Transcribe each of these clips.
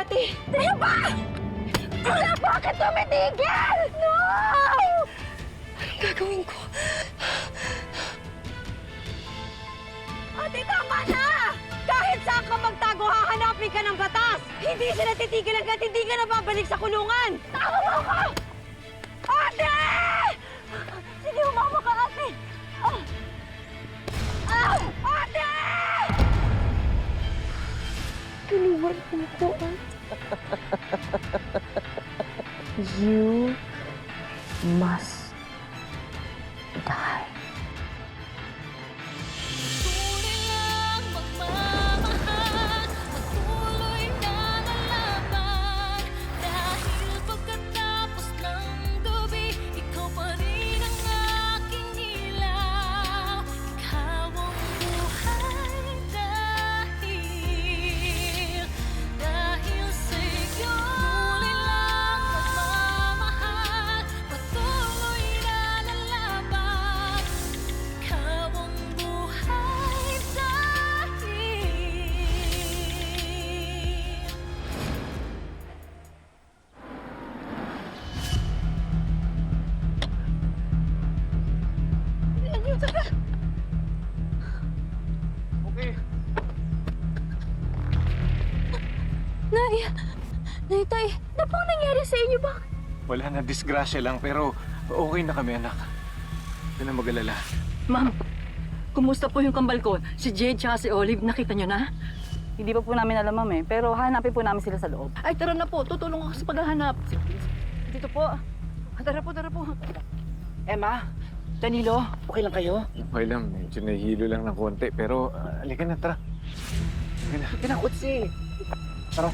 Ate! Tayo ba? Wala, bakit tumitigil? No! Anong gagawin ko? Ate, tama na! Kahit saan ka magtago, hahanapin ka ng batas! Hindi sila titigil hanggat hindi ka nababalik sa kulungan! Tama mo ako! Ate! Sige, umama ka, ate! Ate! Tulungan mo ko, You must die. Tunay lang magmamahal, patuloy na lalaban. Dahil pagkatapos ng gabi, ikaw pa rin ang aking ilaw. Ikaw ang buhay dahil sa'yo. Tunay lang magmamahal, patuloy na lalaban. Ikaw ang buhay dahil. Okay. Nay, tay, ano pong nangyari sa inyo ba? Wala na, disgrasya lang, pero okay na kami, anak. Huwag na mag-alala. Ma'am, kumusta po yung kambal ko? Si Jade tsaka si Olive, nakita nyo na? Hindi pa po namin alam, ma'am eh. Pero hanapin po namin sila sa loob. Ay, tara na po. Tutulong ako sa paghahanap. Dito po. Tara po, tara po. Emma, Danilo, okay lang kayo? Okay lang, medyo nahihilo lang ng konti, pero halika na, tara. Halika na. Ito na, kutsi. Tara.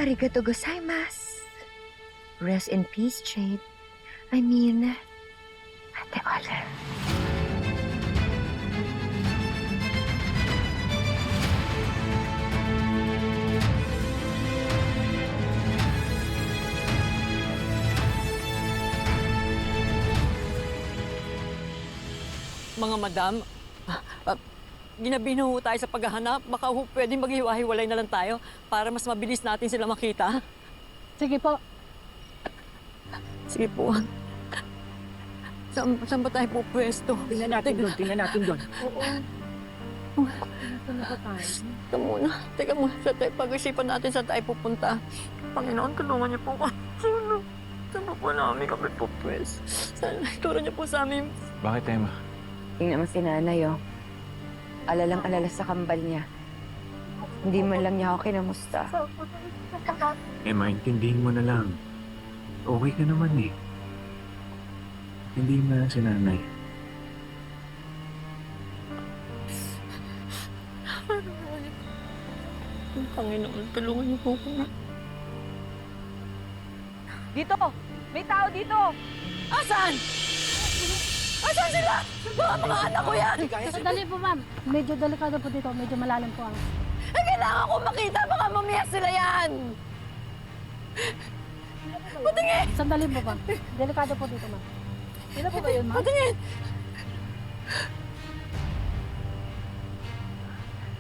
Arigato gozaimasu. Rest in peace, Jade. I mean, Ate Olive. Mga madam, ginabino ho tayo sa paghahanap. Baka ho pwedeng maghiwa-hiwalay na lang tayo para mas mabilis natin sila makita. Sige po. Sige po. Saan ba tayo po pwesto? Tingnan natin doon, tingnan natin doon. Teka muna. Teka muna. Pag-isipan natin saan tayo pupunta. Panginoon, tulungan niyo po ako. Saan po namin kami po pwes? Turo niyo po sa amin. Bakit, Emma? Tingnan mo si nanay, oh. Alalang-alala sa kambal niya. Hindi man lang niya ako kinamusta. Emma, intindihin mo na lang. Okay ka naman eh. Hindi mo na si nanay. Panginoon, tulungan niyo po ako. Dito! May tao dito! Asan? Asan sila? Mga anak ko yan! Sandali po, ma'am. Medyo delikado po dito. Medyo malalim po ang... Kailangan ko makita. Baka mamaya sila yan! Patingin! Sandali po, ma'am. Delikado po dito, ma'am. Sino po ba yun, ma'am? Patingin!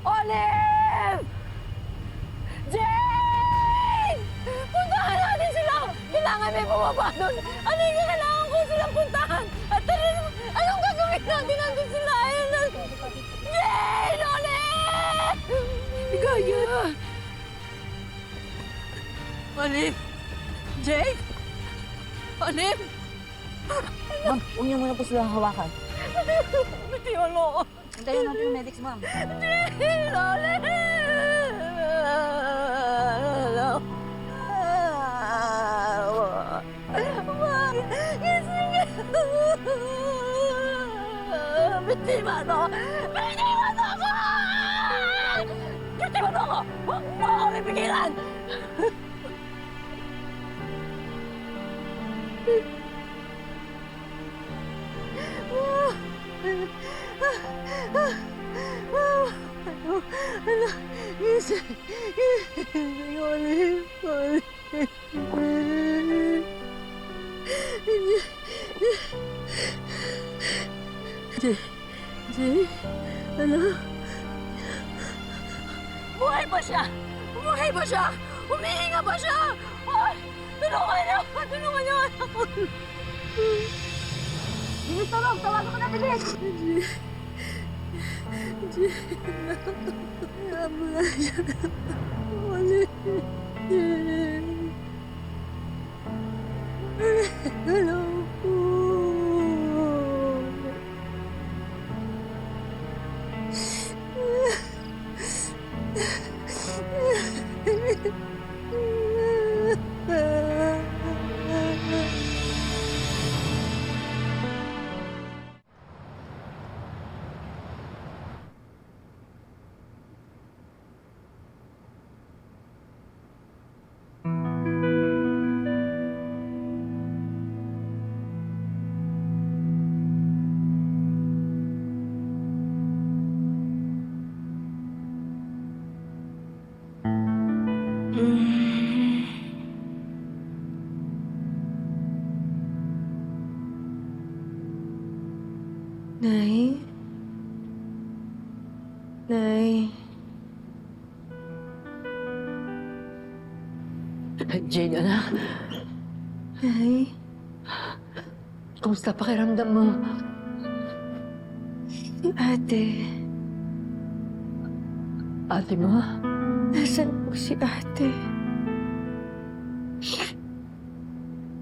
Olive! Jane! Puntahan natin sila! Kailangan may bumaba doon! Ano yung kailangan ko silang puntahan? At anong gagawin natin? Nandun sila! Jane! Olive! Ligaya! Olive! Jane! Olive! Ma'am, huwag niyo muna po silang hawakan. Bitiwan mo ako! Hintayin natin yung medics, ma'am. Jane! Olive! Biniwan mo! Biniwan mo ako! Biniwan mo ako! Huwag mo ako pipigilan! Buhay pa siya! Buhay pa siya! Humihinga pa siya! Ay, tulungan niyo! Tulungan niyo! Bilis, tulong! Tawagan ko na, bilis! Nay? Nay? Jane, anak. Nay? Kumusta pakiramdam mo? Si ate. Ate mo? Nasaan po si ate?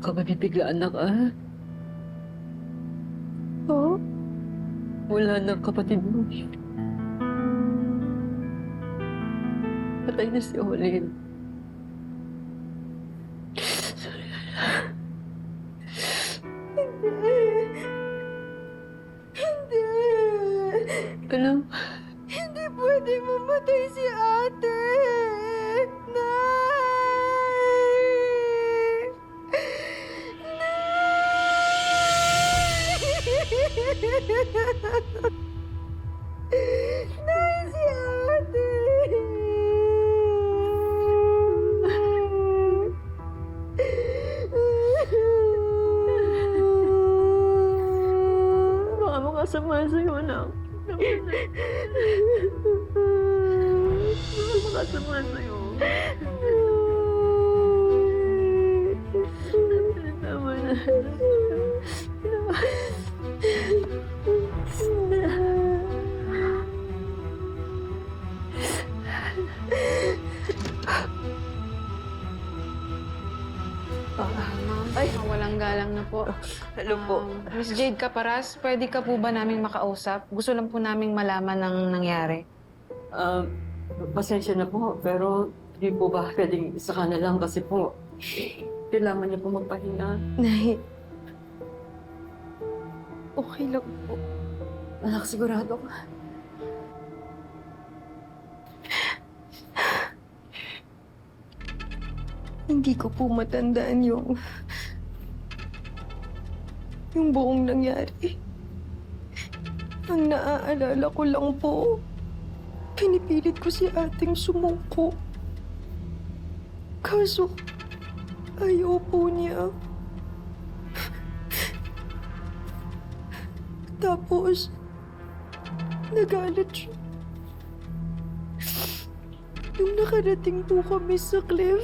Ikaw mabibigla, anak, ah? Oo? Wala ng kapatid mo. Patay na si Olin. Hindi. Ano? Hindi pwede mamatay si ate. Nay, si ate. Baka makasama sa'yo, anak. Baka makasama sa'yo. Tama na. Ay, walang galang na po. Hello po. Miss Jade Caparas, pwede ka po ba naming makausap? Gusto lang po naming malaman ang nangyari. Pasensya na po, pero hindi po ba pwedeng isa ka na lang kasi po kailangan niya po magpahinga. Nay, okay lang po. Anak, sigurado ka. Hindi ko po matandaan yung buong nangyari. Ang naaalala ko lang po, pinipilit ko si ating sumuko. Kaso, ayaw po niya. Tapos, nagalit siya. Nung nakarating po kami sa cliff,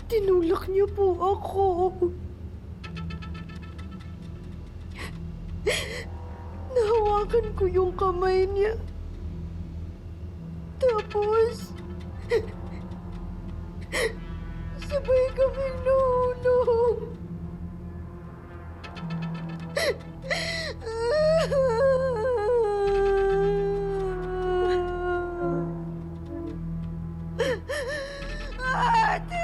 tinulak niyo po ako. Nahawakan ko yung kamay niya. Tapos, sabay kaming nahulog. Ate!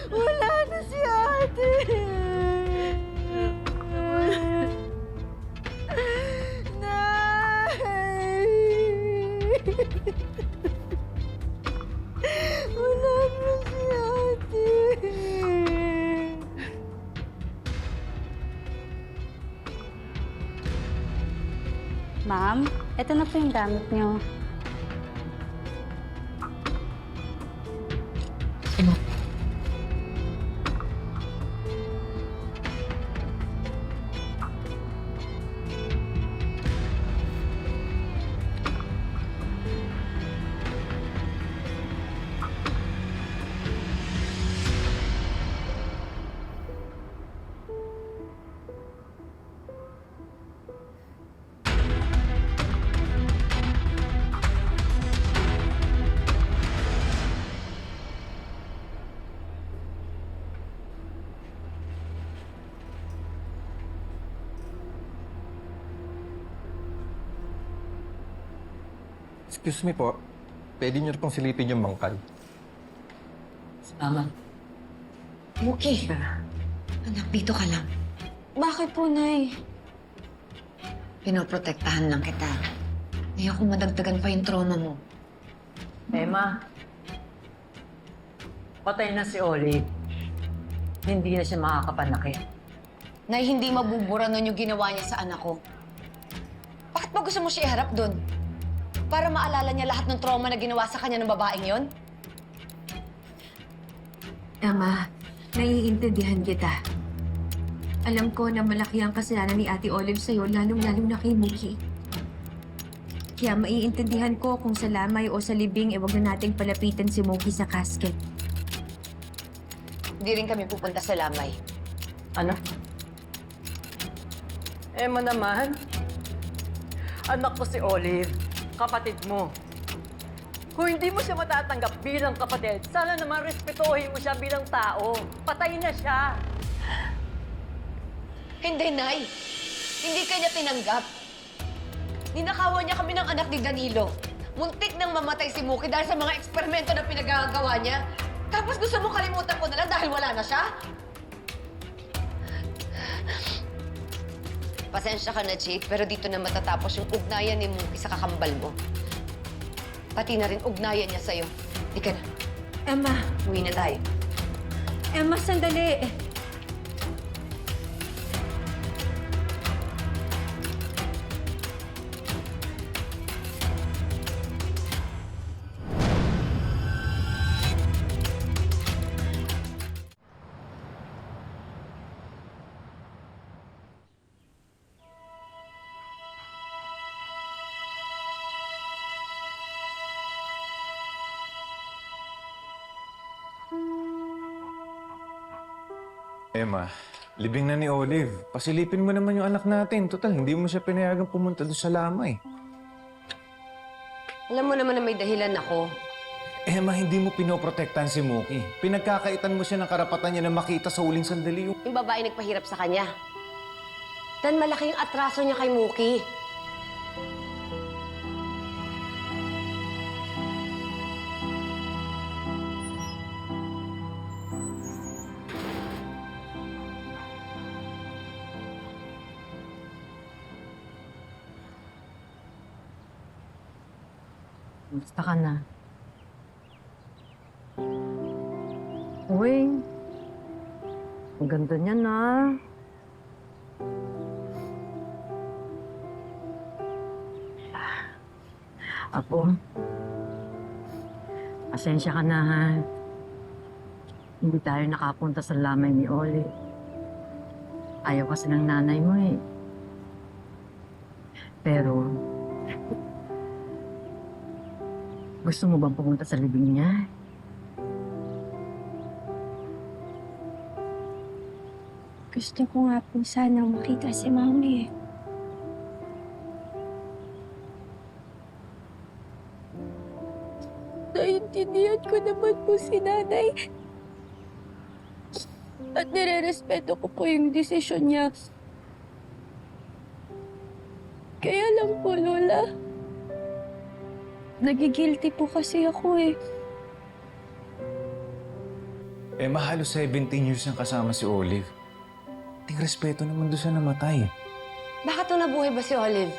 Wala na si ate! Nay! Wala na si ate! Ma'am, eto na po yung gamit niyo. Excuse me po, pwede niyo pong silipin yung bangkal. Mama. Muki. Anak, dito ka lang. Bakit po, Nay? Pinoprotektahan lang kita. Ayoko madagdagan pa yung trauma mo. Emma, patay na si Oli. Hindi na siya makakapanakit. Nay, hindi mabubura nun yung ginawa niya sa anak ko. Bakit ba gusto mo siya iharap doon? Para maalala niya lahat ng trauma na ginawa sa kanya ng babaeng yon? Ama, naiintindihan kita. Alam ko na malaki ang kasalanan ni Ate Olive sa'yo, lalong-lalo na kay Muki. Kaya maiintindihan ko kung sa lamay o sa libing, wag na nating palapitan si Muki sa casket. Hindi rin kami pupunta sa lamay. Ano? Emma naman, anak ko si Olive, kapatid mo. Kung hindi mo siya matatanggap bilang kapatid, sana naman respetuhin mo siya bilang tao. Patay na siya. Hindi, Nay. Hindi kanya tinanggap. Ninakawan niya kami ng anak ni Danilo. Muntik nang mamatay si Muki dahil sa mga eksperimento na pinagagawa niya. Tapos gusto mo kalimutan ko na lang dahil wala na siya? Pasensya ka na, Jake, pero dito na matatapos yung ugnayan ni Muki sa kakambal mo. Pati na rin ugnayan niya sa'yo. Di ka na. Emma, Uwi na tayo. Emma, sandali. Emma, libing na ni Olive. Pasilipin mo naman yung anak natin. Total, hindi mo siya pinayagang pumunta doon sa lamay. Alam mo naman na may dahilan ako. Emma, hindi mo pinoprotektahan si Muki. Pinagkakaitan mo siya ng karapatan niya na makita sa huling sandali yung... Yung babae nagpahirap sa kanya. Dan malaki yung atraso niya kay Muki. Basta ka na. Uy, ang ganda niya na. Apo, pasensya ka na ha. Hindi tayo nakapunta sa lamay ni Oli. Ayaw kasi ng nanay mo eh. Pero, gusto mo bang pumunta sa libing niya? Gusto ko nga po sanang makita si Mami. Naiintindihan ko naman po si Nanay. At nire-respeto ko po yung desisyon niya. Kaya lang po, Lola. Nagigilty po kasi ako eh. Emma, halos 17 years nang kasama si Olive. Ting respeto naman doon sa namatay. Bakit to nabuhay ba si Olive?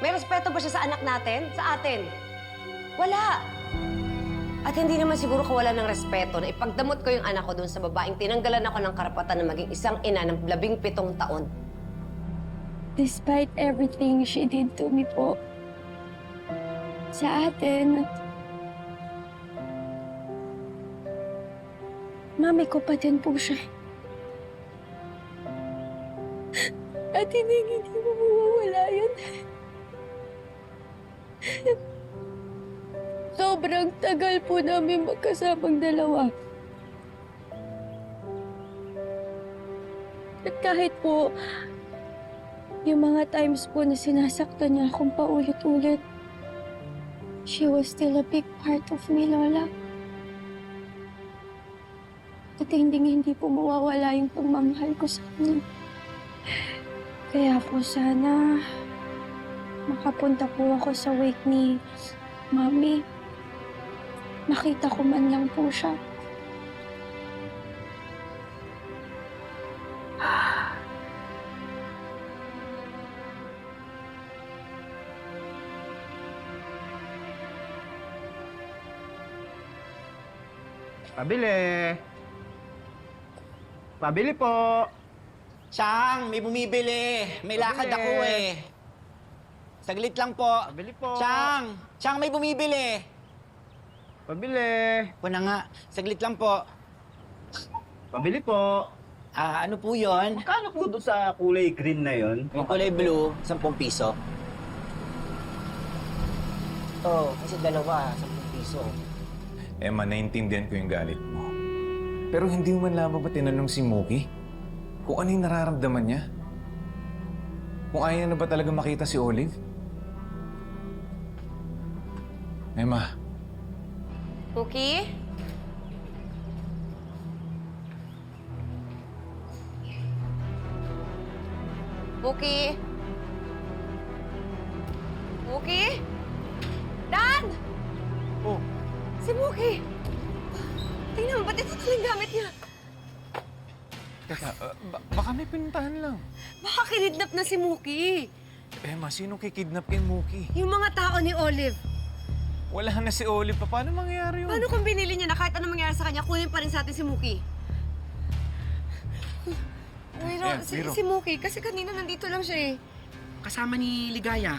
May respeto ba siya sa anak natin? Sa atin? Wala. At hindi naman siguro kawalan ng respeto na ipagdamot ko yung anak ko doon sa babaeng tinanggalan ako ng karapatan na maging isang ina ng 17 taon. Despite everything she did to me po, sa atin, mami ko pa din po siya. At hindi mo mawawala yun. Sobrang tagal po namin magkasamang dalawa. At kahit po, yung mga times po na sinasaktan niya akong paulit-ulit, she was still a big part of me, Lola. At hindi po mawawala yung pagmamahal ko sa kanya. Kaya po sana makapunta po ako sa wake ni Mami. Makita ko man lang po siya. Pabili! Pabili po! Chang, may bumibili. May lakad Pabili. ako eh. Saglit lang po. Pabili po! Chang, may bumibili. Pabili! Po na nga, saglit lang po. Pabili po! Ano po yon? Magkano po doon sa kulay green na yon? Yung kulay blue, 10 piso. Oh, kasi dalawa, 10 piso. Emma, naiintindihan ko yung galit mo. Pero hindi mo man lamang ba tinanong si Mookie kung ano yung nararamdaman niya? Kung ayaw na ba talaga makita si Olive? Emma, Mookie? Mookie? Mookie? Dan! Oh. Si Mookie! Tingnan mo, ba't ito yung gamit niya? teka, baka may pinuntahan lang. Baka kinidnap na si Mookie. Emma, sino kikidnap kay Mookie? Yung mga tao ni Olive. Wala na si Olive pa. Paano mangyayari yun? Paano kung binili niya na kahit anong mangyari sa kanya, kunin pa rin sa atin si Mookie? Ayan, Biro. Si Mookie, kasi kanina nandito lang siya eh. Kasama ni Ligaya.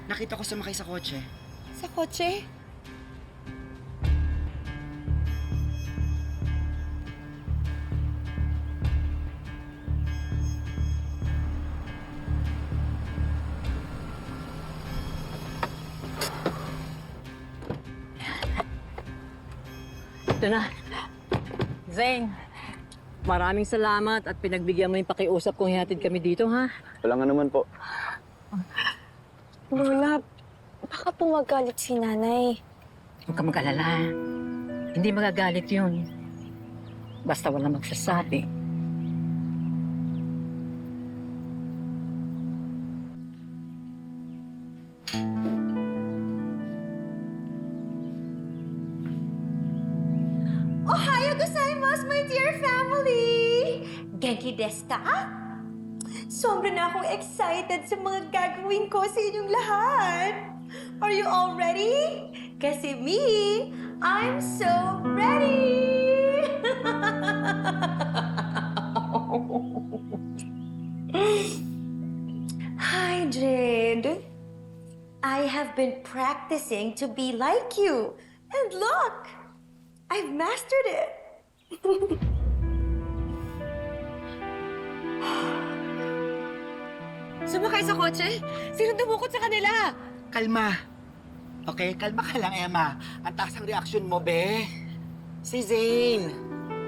Nakita ko sumakay sa kotse. Sa kotse? Ito na. Zane, maraming salamat at pinagbigyan mo yung pakiusap kung hihatid kami dito, ha? Wala nga naman po. Lola, baka po magalit si Nanay. Huwag ka mag-alala. Hindi magagalit yun. Basta wala magsasabi. Ohayo gozaimasu, my dear family! Genki desu ka? Sobra na akong excited sa mga gagawin ko sa inyong lahat. Are you all ready? Kasi me, I'm so ready! Hi, Jade. I have been practicing to be like you. And look! I've mastered it. Sumakay sa kotse? Sino dumukot sa kanila? Kalma. Okay, kalma ka lang, Emma. Ang taas ang reaksyon mo, be. Si Zane.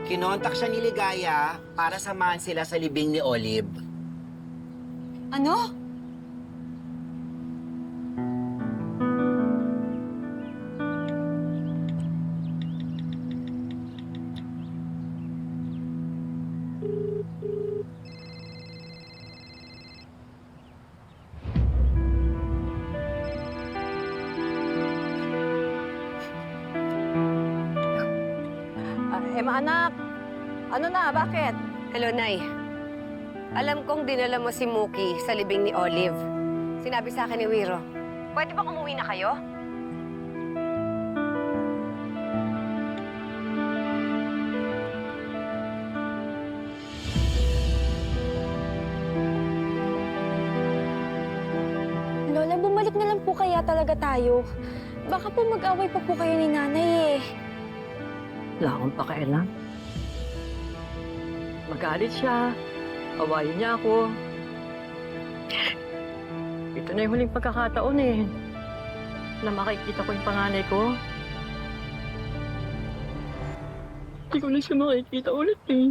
Kinontak siya ni Ligaya para samahan sila sa libing ni Olive. Ano? Emma, anak, Ano na? Bakit? Hello, Nay. Alam kong dinala mo si Mookie sa libing ni Olive. Sinabi sa akin ni Wiro. Pwede ba umuwi na kayo? Lola, bumalik na lang po kaya talaga tayo. Baka po mag-away pa po kayo ni nanay eh. Wala akong pakialam. Magalit siya. Awayin niya ako. Ito na yung huling pagkakataon eh. Na makikita ko yung panganay ko. Hindi ko na siya makikita ulit eh.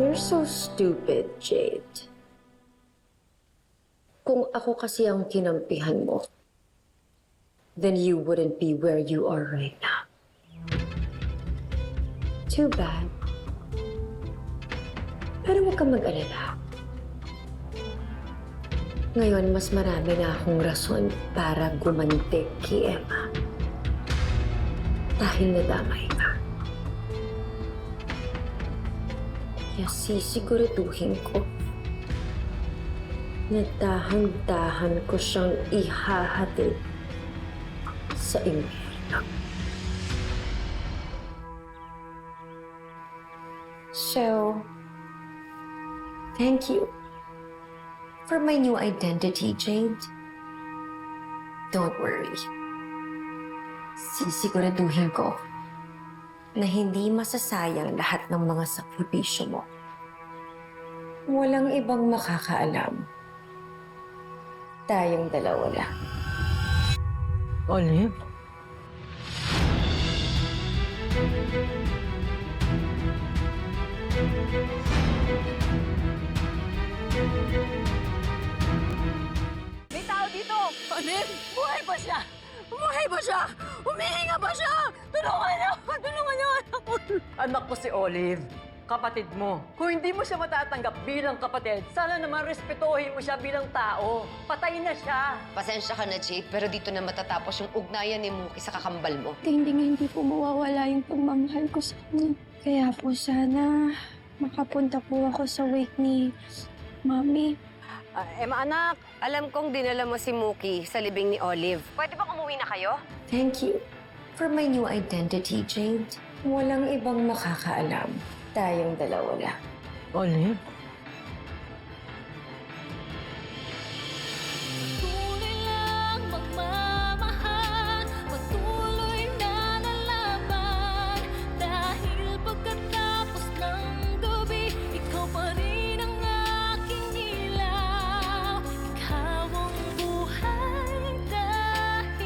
You're so stupid, Jade. Kung ako kasi ang kinampihan mo, then you wouldn't be where you are right now. Too bad. Pero huwag kang mag-alala. Ngayon, mas marami na akong rason para gumanti kay Emma. Dahil nadamay ka. Kaya sisiguraduhin ko na dahan-dahan ko siyang ihahatid sa impyerno. So, thank you for my new identity, Jade. Don't worry. Sisiguraduhin ko na hindi masasayang lahat ng mga sakripisyo mo. Walang ibang makakaalam. Tayong dalawa lang. Olive? May tao dito! Olive, buhay ba siya? Buhay ba siya? Humihinga ba siya? Tulungan niyo! Tulungan niyo anak ko! Anak ko si Olive. Kapatid mo. Kung hindi mo siya matatanggap bilang kapatid, sana naman respetuhin mo siya bilang tao. Patay na siya. Pasensya ka na, Jade, pero dito na matatapos yung ugnayan ni Mookie sa kakambal mo. Hindi po mawawala yung pagmamahal ko sa kanya. Kaya po sana makapunta po ako sa wake ni Mami. Emma, anak. Alam kong dinala mo si Mookie sa libing ni Olive. Pwede ba umuwi na kayo? Thank you for my new identity, Jade. Walang ibang makakaalam. Tayong dalawa lang. Olive? Patuloy lang magmamahal, patuloy na lalaban. Dahil pagkatapos ng gabi, ikaw pa rin ang aking ilaw. Ikaw ang buhay dahil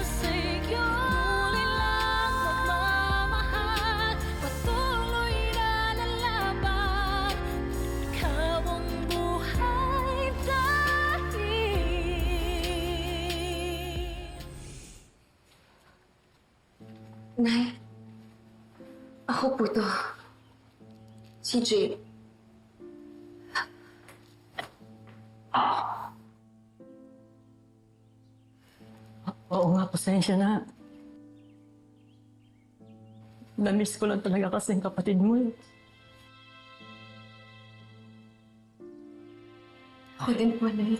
sa'yo. Patuloy lang magmamahal, patuloy na lalaban. Ikaw ang buhay dahil. Nay, ako po to. Si Jade. Oo nga, pasensya na. Namiss ko lang talaga kasi yung kapatid mo eh. Ako din po, Nay.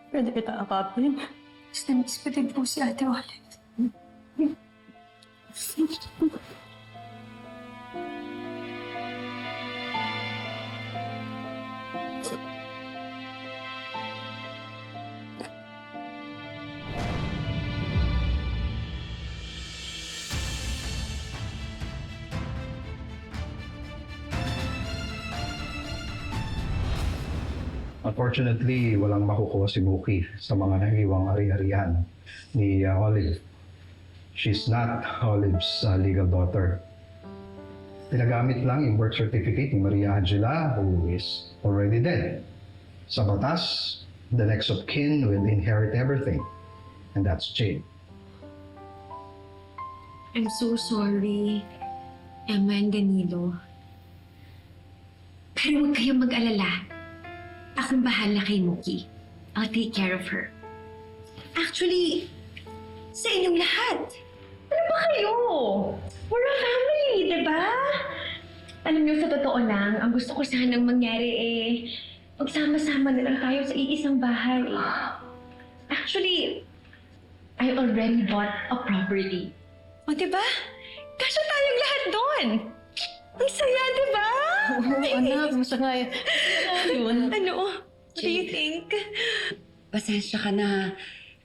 Pwede kita akapin. Mas na-miss ko din po si Ate Olive. Unfortunately, walang makukuha si Mookie sa mga naiwang ari-arian ni Olive. She's not Olive's legal daughter. Pinagamit lang yung birth certificate ni Maria Angela, who is already dead. Sa batas, the next of kin will inherit everything. And that's Jade. I'm so sorry, Emma and Danilo. Pero huwag kayong mag-alala. Akong bahala kay Mookie. I'll take care of her. Actually, sa inyong lahat. Ano ba kayo? We're a family, di ba? Alam niyo, sa totoo lang, ang gusto ko sanang mangyari magsama-sama na lang tayo sa iisang bahay. Actually, I already bought a property. O, di ba? Kasya tayong lahat doon. Ang saya, di ba? Anak, masaya. Ano? What do you think? Pasensya ka na.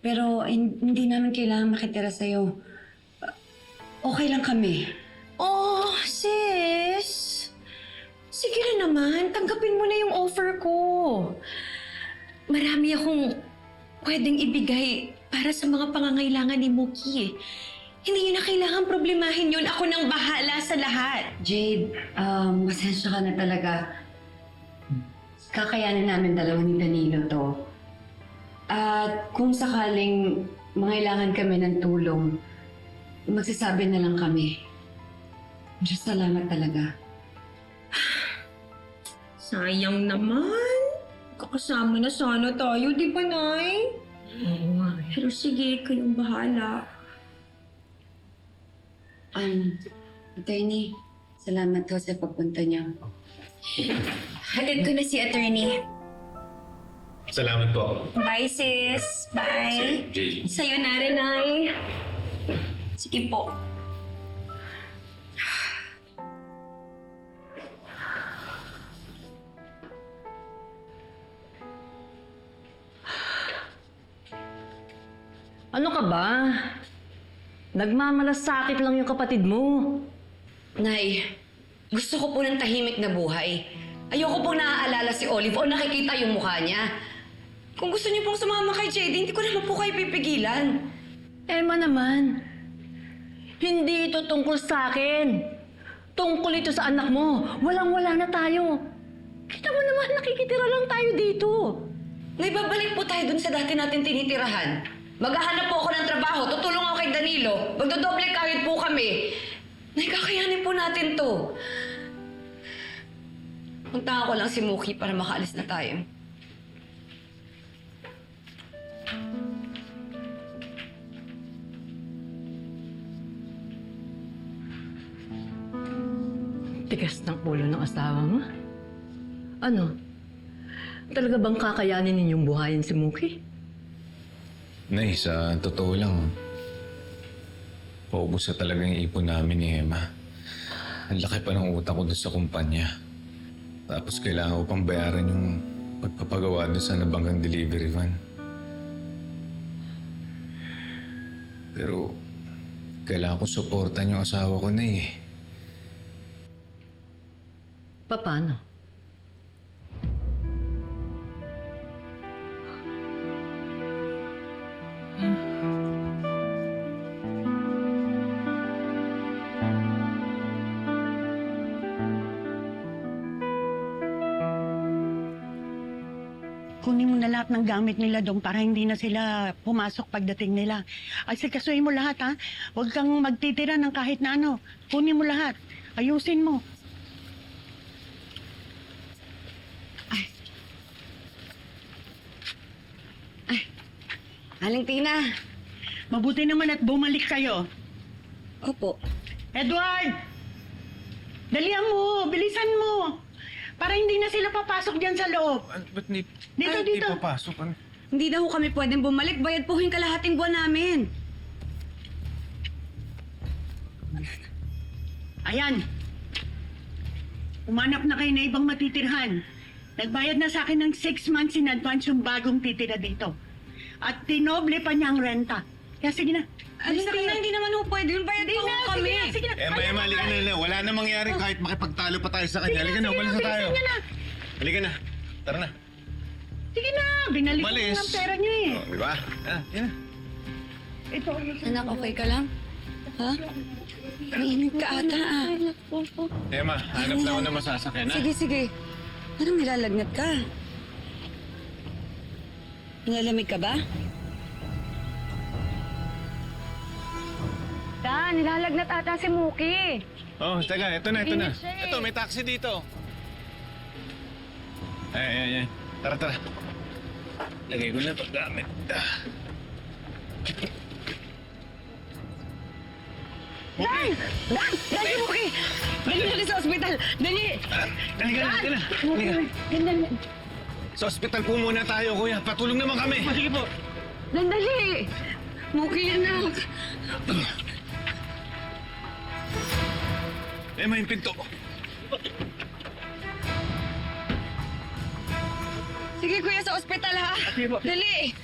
Pero hindi namin kailangan makitira sa'yo. Okay lang kami. Oh, sis. Sige na naman, tanggapin mo na yung offer ko. Marami akong pwedeng ibigay para sa mga pangangailangan ni Mookie. Hindi niyo na kailangan problemahin yun. Ako nang bahala sa lahat. Jade, pasensya ka na talaga. Kakayanin namin dalawa ni Danilo to. At kung sakaling mangailangan kami ng tulong, magsasabi na lang kami. Diyos, salamat talaga. Sayang naman. Kakasama na sana tayo, di ba, Nay? Pero sige, kayong bahala. Attorney, salamat ho sa pagpunta niyo. Hatid ko na si attorney. Salamat po. Bye, sis. Bye. Sa'yo na rin, Nay. Sige po. Ano ka ba? Nagmamalasakit lang yung kapatid mo. Nay, gusto ko po ng tahimik na buhay. Ayoko pong naaalala si Olive o nakikita yung mukha niya. Kung gusto niyo pong sumama kay JD, hindi ko naman po kayo pipigilan. Emma naman, hindi ito tungkol sa akin. Tungkol ito sa anak mo. Walang-wala na tayo. Kita mo naman, nakikitira lang tayo dito. Nay, babalik po tayo dun sa dati natin tinitirahan. Maghahanap po ako ng trabaho, tutulong ako kay Danilo. Magdodoble kahit po kami. Nay, kakayanin po natin to. Punta ko lang si Mookie para makaalis na tayo. Tigas ng ulo ng asawa mo. Ano? Talaga bang kakayanin ninyong buhayin si Mookie? Nay, sa totoo lang, paubos na talaga yung ipon namin ni Emma. Ang laki pa ng utang ko doon sa kumpanya. Tapos kailangan ko pang bayaran yung pagpapagawa doon sa nabanggang delivery van. Pero kailangan ko suportan yung asawa ko na eh. Paano? Kunin mo na lahat ng gamit nila doon para hindi na sila pumasok pagdating nila. Asikasuhin mo lahat, ha? Huwag kang magtitira ng kahit na ano. Kunin mo lahat. Ayusin mo. Aling Tina. Mabuti naman at bumalik kayo. Opo. Edward! Dalihan mo! Bilisan mo! Para hindi na sila papasok dyan sa loob. Ba't ni... Dito, Ay, dito. Di papasok. Hindi na ho kami pwedeng bumalik. Bayad po yung kalahating buwan namin. Ayan. Umanap na kayo na ibang matitirhan. Nagbayad na sa akin ng 6 months in advance yung bagong titira dito. At tinoble pa niya ang renta. Kaya sige na. Aling Tina, hindi naman ho pwede yun. Bayad po ho kami. Sige na. Emma, halika na. Wala na mangyari kahit makipagtalo pa tayo sa kanya. Halika na, umalis na tayo. Halika na. Tara na. Sige na. Binalik ko Umalis. ng pera niyo eh. Di ba? Yan na. Ito. Anak, okay ka lang? Ha? Mainit ka ata, ah. Emma, hanap na ako na masasakyan, ha? Sige, sige. Anong nilalagnat ka? Nilalamig ka ba? Dan, nilalagnat ata si Mookie. Oh, teka, ito na. Ito, may taxi dito. Ay. Tara. Lagay ko na ito gamit. Dan! Si Muki! Dali sa ospital! Dali! Dali ka na. Sa ospital po muna tayo, kuya. Patulong naman kami. Sige po. Dali! Muki, anak! Emma, yung pinto. Sige, kuya, sa ospital, ha? Dali!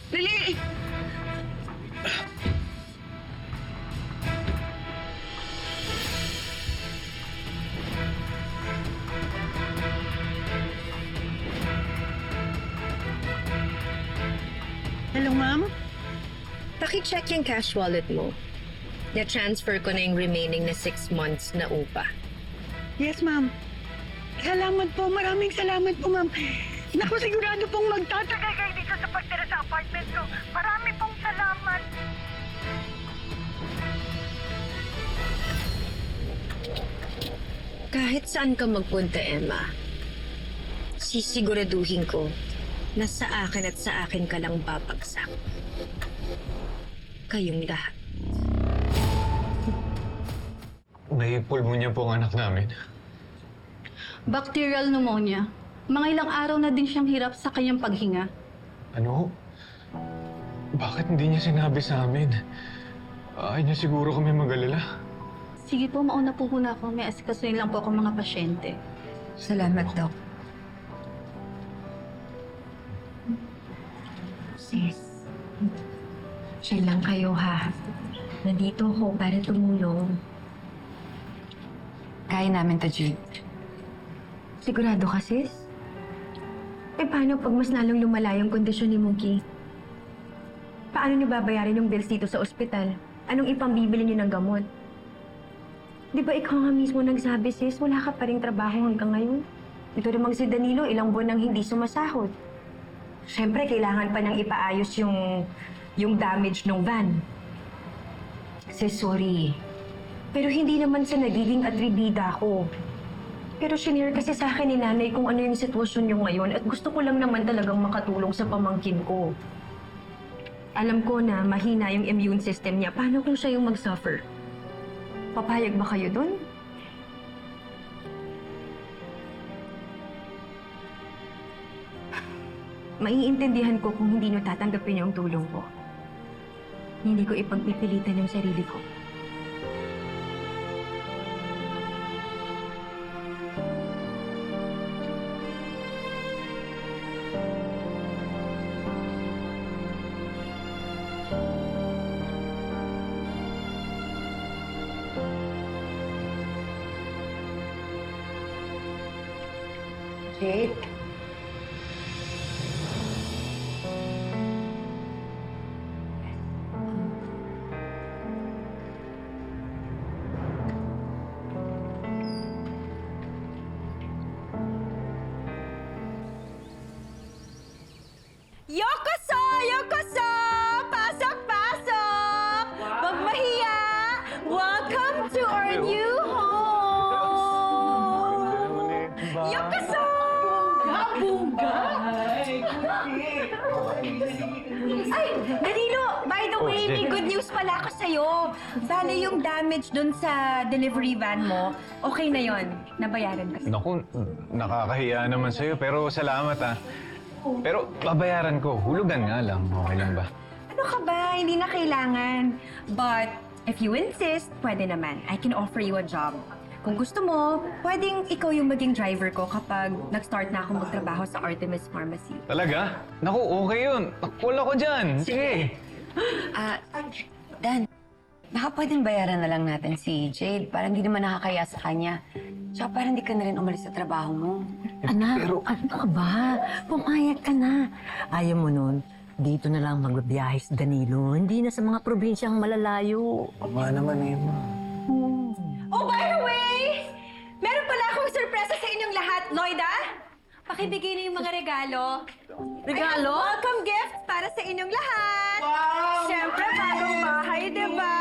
Hello, ma'am? Paki-check yung cash wallet mo. Na-transfer ko na yung remaining na 6 months na upa. Yes, ma'am. Salamat po. Maraming salamat po, ma'am. Naku, sigurado pong magtataka kayo dito sa pagtira sa apartment ko. Marami pong salamat. Kahit saan ka magpunta, Emma, sisiguraduhin ko na sa akin at sa akin ka lang babagsak. Kayong lahat. May pulmonya po ang anak namin. Bacterial pneumonia. Mga ilang araw na din siyang hirap sa kanyang paghinga. Ano? Bakit hindi niya sinabi sa amin? Ay niya siguro kami mag-alala. Sige po, mauna po muna ako. May asikasuhin lang po ako mga pasyente. Salamat, Doc. Sis, chill lang kayo, ha? Nandito ako para tumulong. Kaya namin to, Jade. Sigurado ka, sis? Eh, paano pag mas lalong lumala yung kondisyon ni Mookie? Paano niyo babayarin yung bills dito sa ospital? Anong ipambibili niyo ng gamot? Di ba ikaw nga mismo nagsabi, sis, wala ka pa rin trabaho hanggang ngayon? Ito namang si Danilo, ilang buwan nang hindi sumasahod. Siyempre, kailangan pa niyang ipaayos yung damage ng van. Sis, sorry. Pero hindi naman sa nagiging atribida ko. Pero shinare kasi sa akin ni nanay kung ano yung sitwasyon niyo ngayon at gusto ko lang naman talagang makatulong sa pamangkin ko. Alam ko na mahina yung immune system niya. Paano kung siya yung mag-suffer? Papayag ba kayo dun? Maiintindihan ko kung hindi niyo tatanggapin yung tulong ko. Hindi ko ipagpipilitan yung sarili ko. Jade? Yokoso! Yokoso! Pasok! Pasok! Wag mahiya! Welcome to our new home! Yokoso! Ay, Danilo! By the way, may good news pala ako sa'yo. Bale yung damage dun sa delivery van mo, okay na yon. Nabayaran kasi. Naku, nakakahiya naman sa'yo, pero salamat ah. Pero babayaran ko, hulugan nga lang. Okay lang ba? Ano ka ba? Hindi na kailangan. But if you insist, pwede naman. I can offer you a job. Kung gusto mo, pwedeng ikaw yung maging driver ko kapag nag-start na ako magtrabaho sa Artemis Pharmacy. Talaga? Naku, okay yun. Takpol ako dyan. Sige. Dan, baka pwedeng bayaran na lang natin si Jade para hindi naman nakakaya sa kanya. Tsaka para hindi ka na rin umalis sa trabaho mo. Anak, ano ka ba? Pumayag ka na. Ayaw mo nun, dito na lang magbibiyahe si Danilo. Hindi na sa mga probinsyang malalayo. Aba naman eh, ma. Oh, by the way! Meron pala akong sorpresa sa inyong lahat, Loida. Pakibigay na yung mga regalo. Regalo? Ay, welcome gift para sa inyong lahat. Wow! Siyempre, bagong bahay, di ba?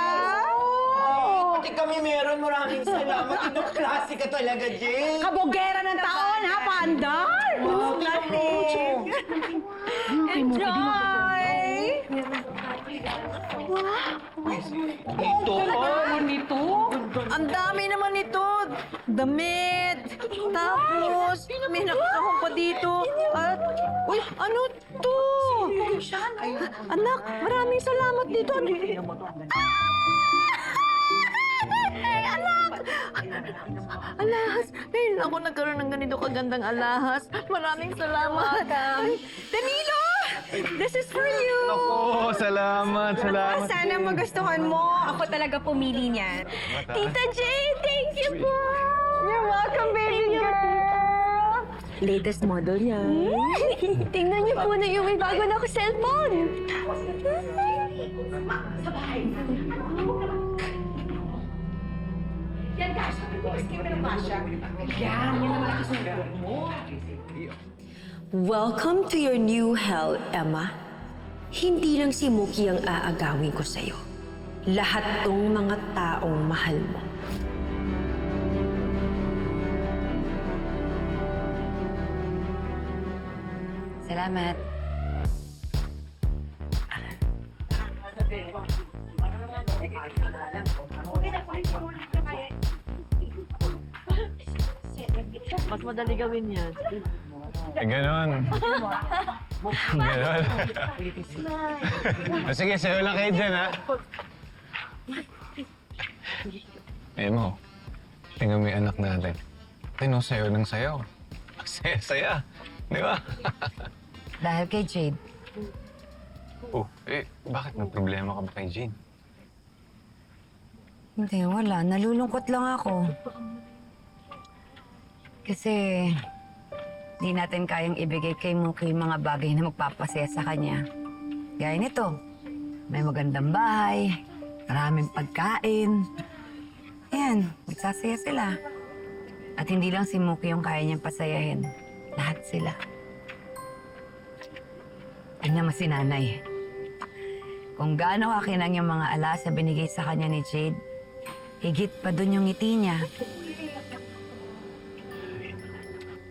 Pati kami meron. Maraming salamat. Ibang klase ka talaga, Jane. Kabogera ng taon, ha, Pandar? Wow, Enjoy! Ito, Nito? Ang dami naman nito. Damit. Tapos, may nakakahong pa dito. At, uy, ano to? Anak, maraming salamat dito. Alahas! Ngayon ako nagkaroon ng ganito kagandang alahas. Maraming salamat. Danilo! This is for you! Ako, salamat, salamat. Sana magustuhan mo. Ako talaga pumili niyan. Tita Jane, thank you po! You're welcome, baby girl! Latest model yan. Tingnan niyo po na yung may bago na ako cellphone. Welcome to your new hell, Emma. Hindi lang si Mookie ang aagawin ko sa'yo. Lahat tong mga taong mahal mo. Salamat. Mas madali gawin yan. Ganon. Ganon. O sige, sayo lang kayo dyan, ha? Emo, tingnan mo yung anak natin. Tino, sayo ng sayo. Saya-saya. Di ba? Dahil kay Jade. Oh, bakit may problema ka ba kay Jane? Hindi, wala. Nalulungkot lang ako. Kasi di natin kayang ibigay kay Mookie yung mga bagay na magpapasaya sa kanya. Gaya nito, may magandang bahay, maraming pagkain. Ayan, magsasaya sila. At hindi lang si Mookie yung kaya niyang pasayahin. Lahat sila. Tingnan mo si nanay. Kung gaano kakinang yung mga alas na binigay sa kanya ni Jade, higit pa dun yung ngiti niya.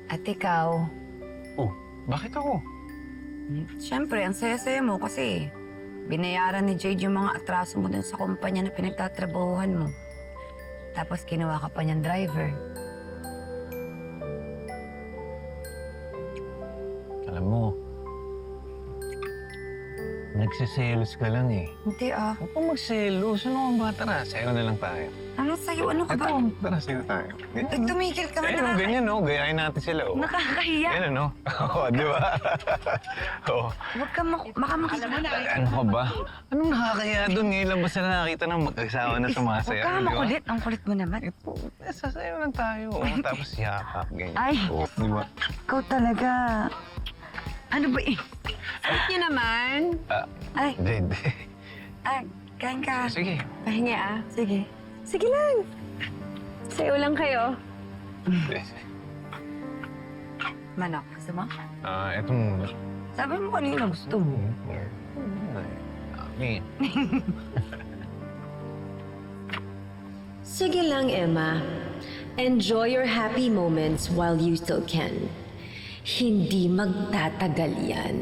At ikaw, Oh, bakit ako? siyempre, ang saya-saya mo kasi binayaran ni Jade yung mga atraso mo dun sa kumpanya na pinagtatrabahuhan mo. Tapos kinuha ka pa niyang driver. Alam mo, nagsiselos ka lang eh. Hindi ah. Huwag kang magselos. Ano ba? Tara, sayo na lang tayo. Ano sa'yo? Ano ka ba? Ito, tara, sayo tayo. Eh, tumigil ka Ayun, na. ganyan, no? Gayahin natin sila, oh. Nakakahiya. Yan, no? Oo, di ba? Oo. Huwag ka makamakita mo na. Ano ka ba? Anong nakakaya doon? Ngayon lang ba sila nakakita ng mag-asawa na Huwag sumasaya? ka di ba? makulit. Ang kulit mo naman. Ito, sasayaw lang tayo. Oh. Tapos yakap, ganyan. Ay. Oh, di ba? Ikaw talaga. Ano ba eh? Sweet niyo naman. Ay, Jade. kain ka. Sige. Pahinga ah. Sige. Sige lang. Sayo lang kayo. Manok, gusto mo? Ito muna. Sabi mo kanina gusto mo. Amin. Sige lang, Emma. Enjoy your happy moments while you still can. Hindi magtatagal yan.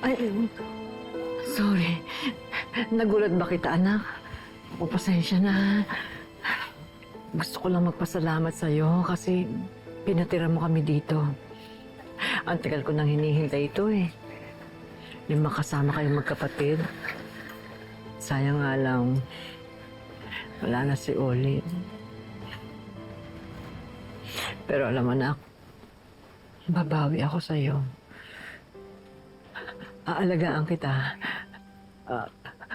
Ay, sorry. Nagulat ba kita, anak? O, pasensya na. Gusto ko lang magpasalamat sa'yo kasi pinatira mo kami dito. Ang tagal ko nang hinihintay ito eh. Yung makasama kayong magkapatid. Sayang nga lang, wala na si Olive. Pero alam mo anak, babawi ako sa'yo. Aalagaan kita.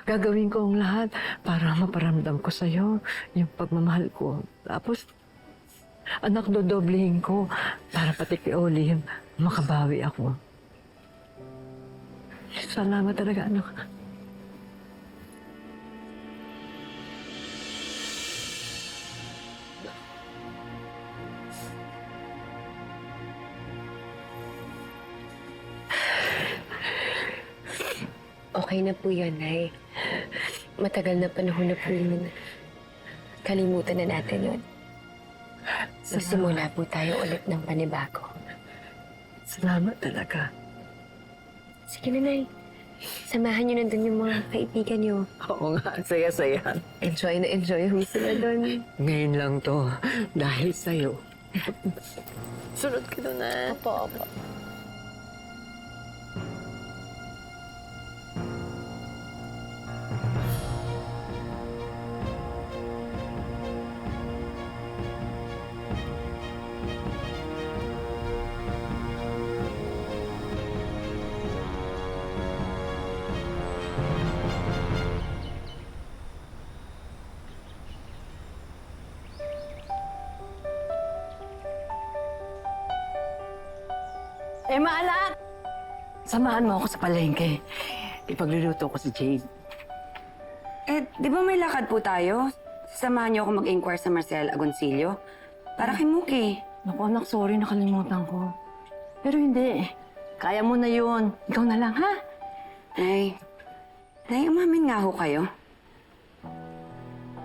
Gagawin ko ang lahat para maparamdam ko sa'yo yung pagmamahal ko. Tapos, anak, dodoblehin ko para pati kay Olive makabawi ako. Salamat talaga, anak. Okay na po yun, Nay. Matagal na panahon na po yun. Kalimutan na natin yun. Magsimula po tayo ulit ng panibago. Salamat talaga. Sige na, Nay. Samahan niyo na dun yung mga kaibigan niyo. Oo nga, saya-saya. Enjoy na enjoy ho sila dun. Ngayon lang to, dahil sa'yo. Sunod ka doon, ah. Opo, opo. Emma, anak! Samahan mo ako sa palengke. Ipagluluto ko si Jade. Di ba may lakad po tayo? Samahan niyo ako mag-inquire sa Marcel Agoncillo. Para kay Muki. Naku anak, sorry, nakalimutan ko. Pero hindi. Kaya mo na yun. Ikaw na lang, ha? Nay, umamin nga ho kayo.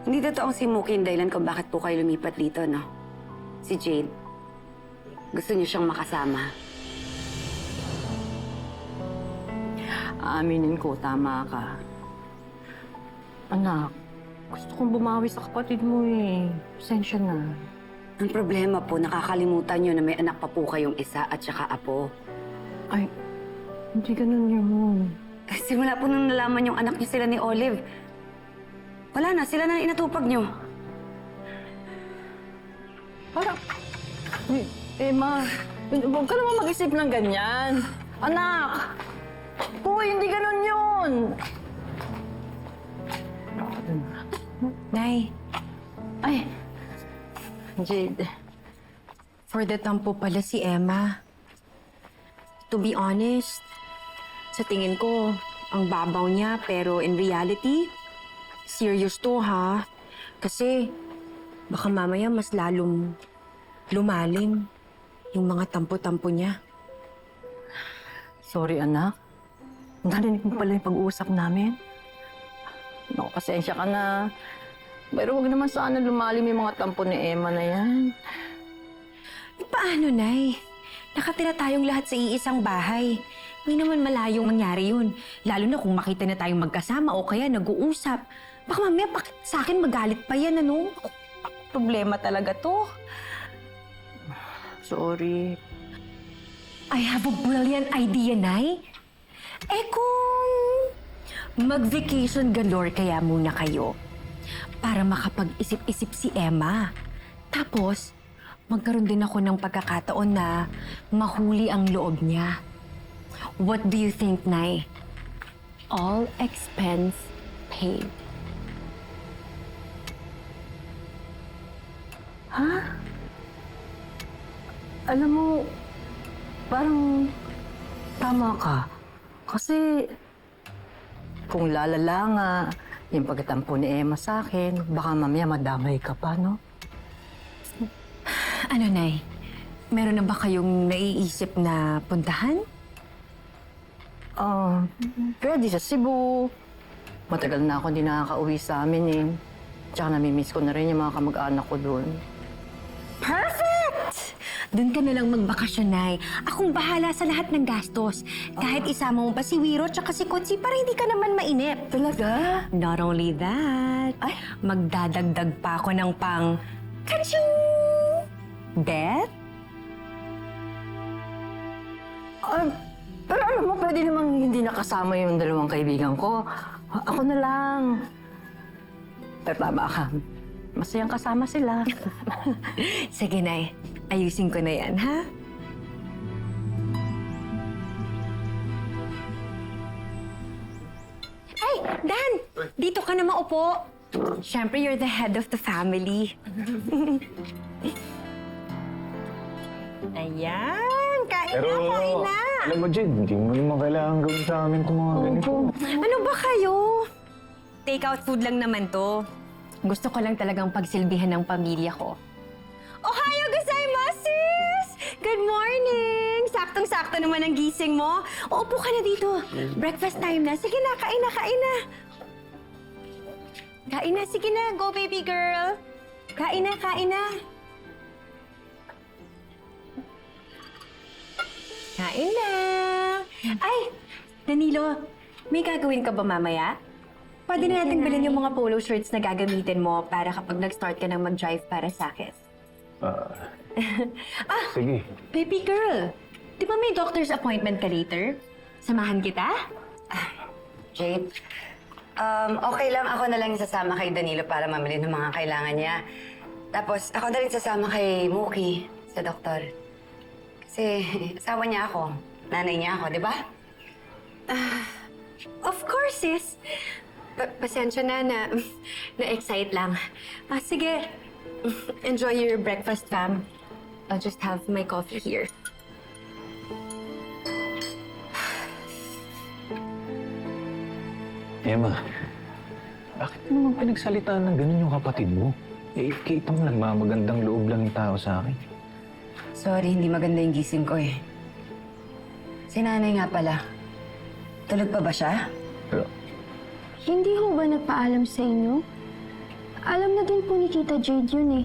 Hindi totoong si Muki yung dahilan kung bakit po kayo lumipat dito, no? Si Jade. Gusto niyo siyang makasama. Aaminin ko, tama ka. Anak, gusto kong bumawi sa kapatid mo eh. Pasensya na. Ang problema po, nakakalimutan niyo na may anak pa po kayong isa at saka apo. Ay, hindi ganun yun. Simula po nung nalaman yung anak niyo sila ni Olive, wala na, sila na inatupag niyo. Parang, Emma, huwag ka naman mag-isip ng ganyan. Anak! Uy, hindi ganun yun! Nay, Ay, Jade. for the tampo pala si Emma. To be honest, sa tingin ko, ang babaw niya, pero in reality, serious to ha. Kasi baka mamaya mas lalong lumalim yung mga tampo-tampo niya. Sorry, anak. Narinig mo pala yung pag-uusap namin. Naku, pasensya ka na. Pero huwag naman sana lumalim yung mga tampo ni Emma na yan. Paano, Nay? Nakatira tayong lahat sa iisang bahay. Hindi naman malayong mangyari yun. Lalo na kung makita na tayong magkasama o kaya nag-uusap. Baka mamaya sa akin magalit pa yan, ano? Problema talaga to. Sorry. I have a brilliant idea, Nay. Kung mag-vacation galore kaya muna kayo para makapag-isip-isip si Emma. Tapos, magkaroon din ako ng pagkakataon na mahuli ang loob niya. What do you think, Nay? All expense paid. Ha? Alam mo, parang tama ka. Kasi kung lalala nga yung pagkatampo ni Emma sa akin, baka mamaya madamay ka pa, no? Ano, Nay? Meron na ba kayong naiisip na puntahan? Pwede sa Cebu. Matagal na ako hindi nakaka-uwi sa amin eh. Tsaka namimiss ko na rin yung mga kamag-anak ko doon. Perfect! Doon ka na lang magbakasyon, Nay. Akong bahala sa lahat ng gastos. Kahit isama mo pa si Wiro tsaka si Kotsi para hindi ka naman mainip. Talaga? Not only that, magdadagdag pa ako ng pang... Kaching! Bet? Pero alam mo, pwede namang hindi nakasama yung dalawang kaibigan ko. Ako na lang. Pero tama ka. Masayang kasama sila. Sige, Nay. Ayusin ko na yan, ha? Ay, Dan! Dito ka na maupo. Siyempre, you're the head of the family. Ayan! Kain na, kain na! alam mo, Jed, hindi mo naman kailangan gawin sa amin itong mga ganito. Ano ba kayo? Take-out food lang naman to. Gusto ko lang talagang pagsilbihan ng pamilya ko. Ohayo gozaimasu, sis! Good morning! Saktong-sakto naman ang gising mo. Uupo ka na dito. Breakfast time na. Sige na, kain na, kain na. Kain na, sige na. Go, baby girl. Kain na, kain na. Kain na. Ay, Danilo, may gagawin ka ba mamaya? Pwede na natin bilhin yung mga polo shirts na gagamitin mo para kapag nag-start ka nang mag-drive para sa akin. Sige. Baby girl, di ba may doctor's appointment ka later? Samahan kita? Jade, okay lang. Ako na lang yung sasama kay Danilo para mamili ng mga kailangan niya. Tapos ako na rin sasama kay Mookie sa doktor. Kasi asawa niya ako. Nanay niya ako, di ba? Of course, sis. Pasensya na na-excite lang. Sige, enjoy your breakfast, fam. I'll just have my coffee here. Emma, bakit mo naman pinagsalitaan ng ganun yung kapatid mo? Eh, kita mo nagmamagandang loob lang yung tao sa akin. Sorry, hindi maganda yung gising ko eh. Si nanay nga pala. Tulog pa ba siya? Pero, Hindi ho ba nagpaalam sa inyo? Alam na din po ni Tita Jade yun eh.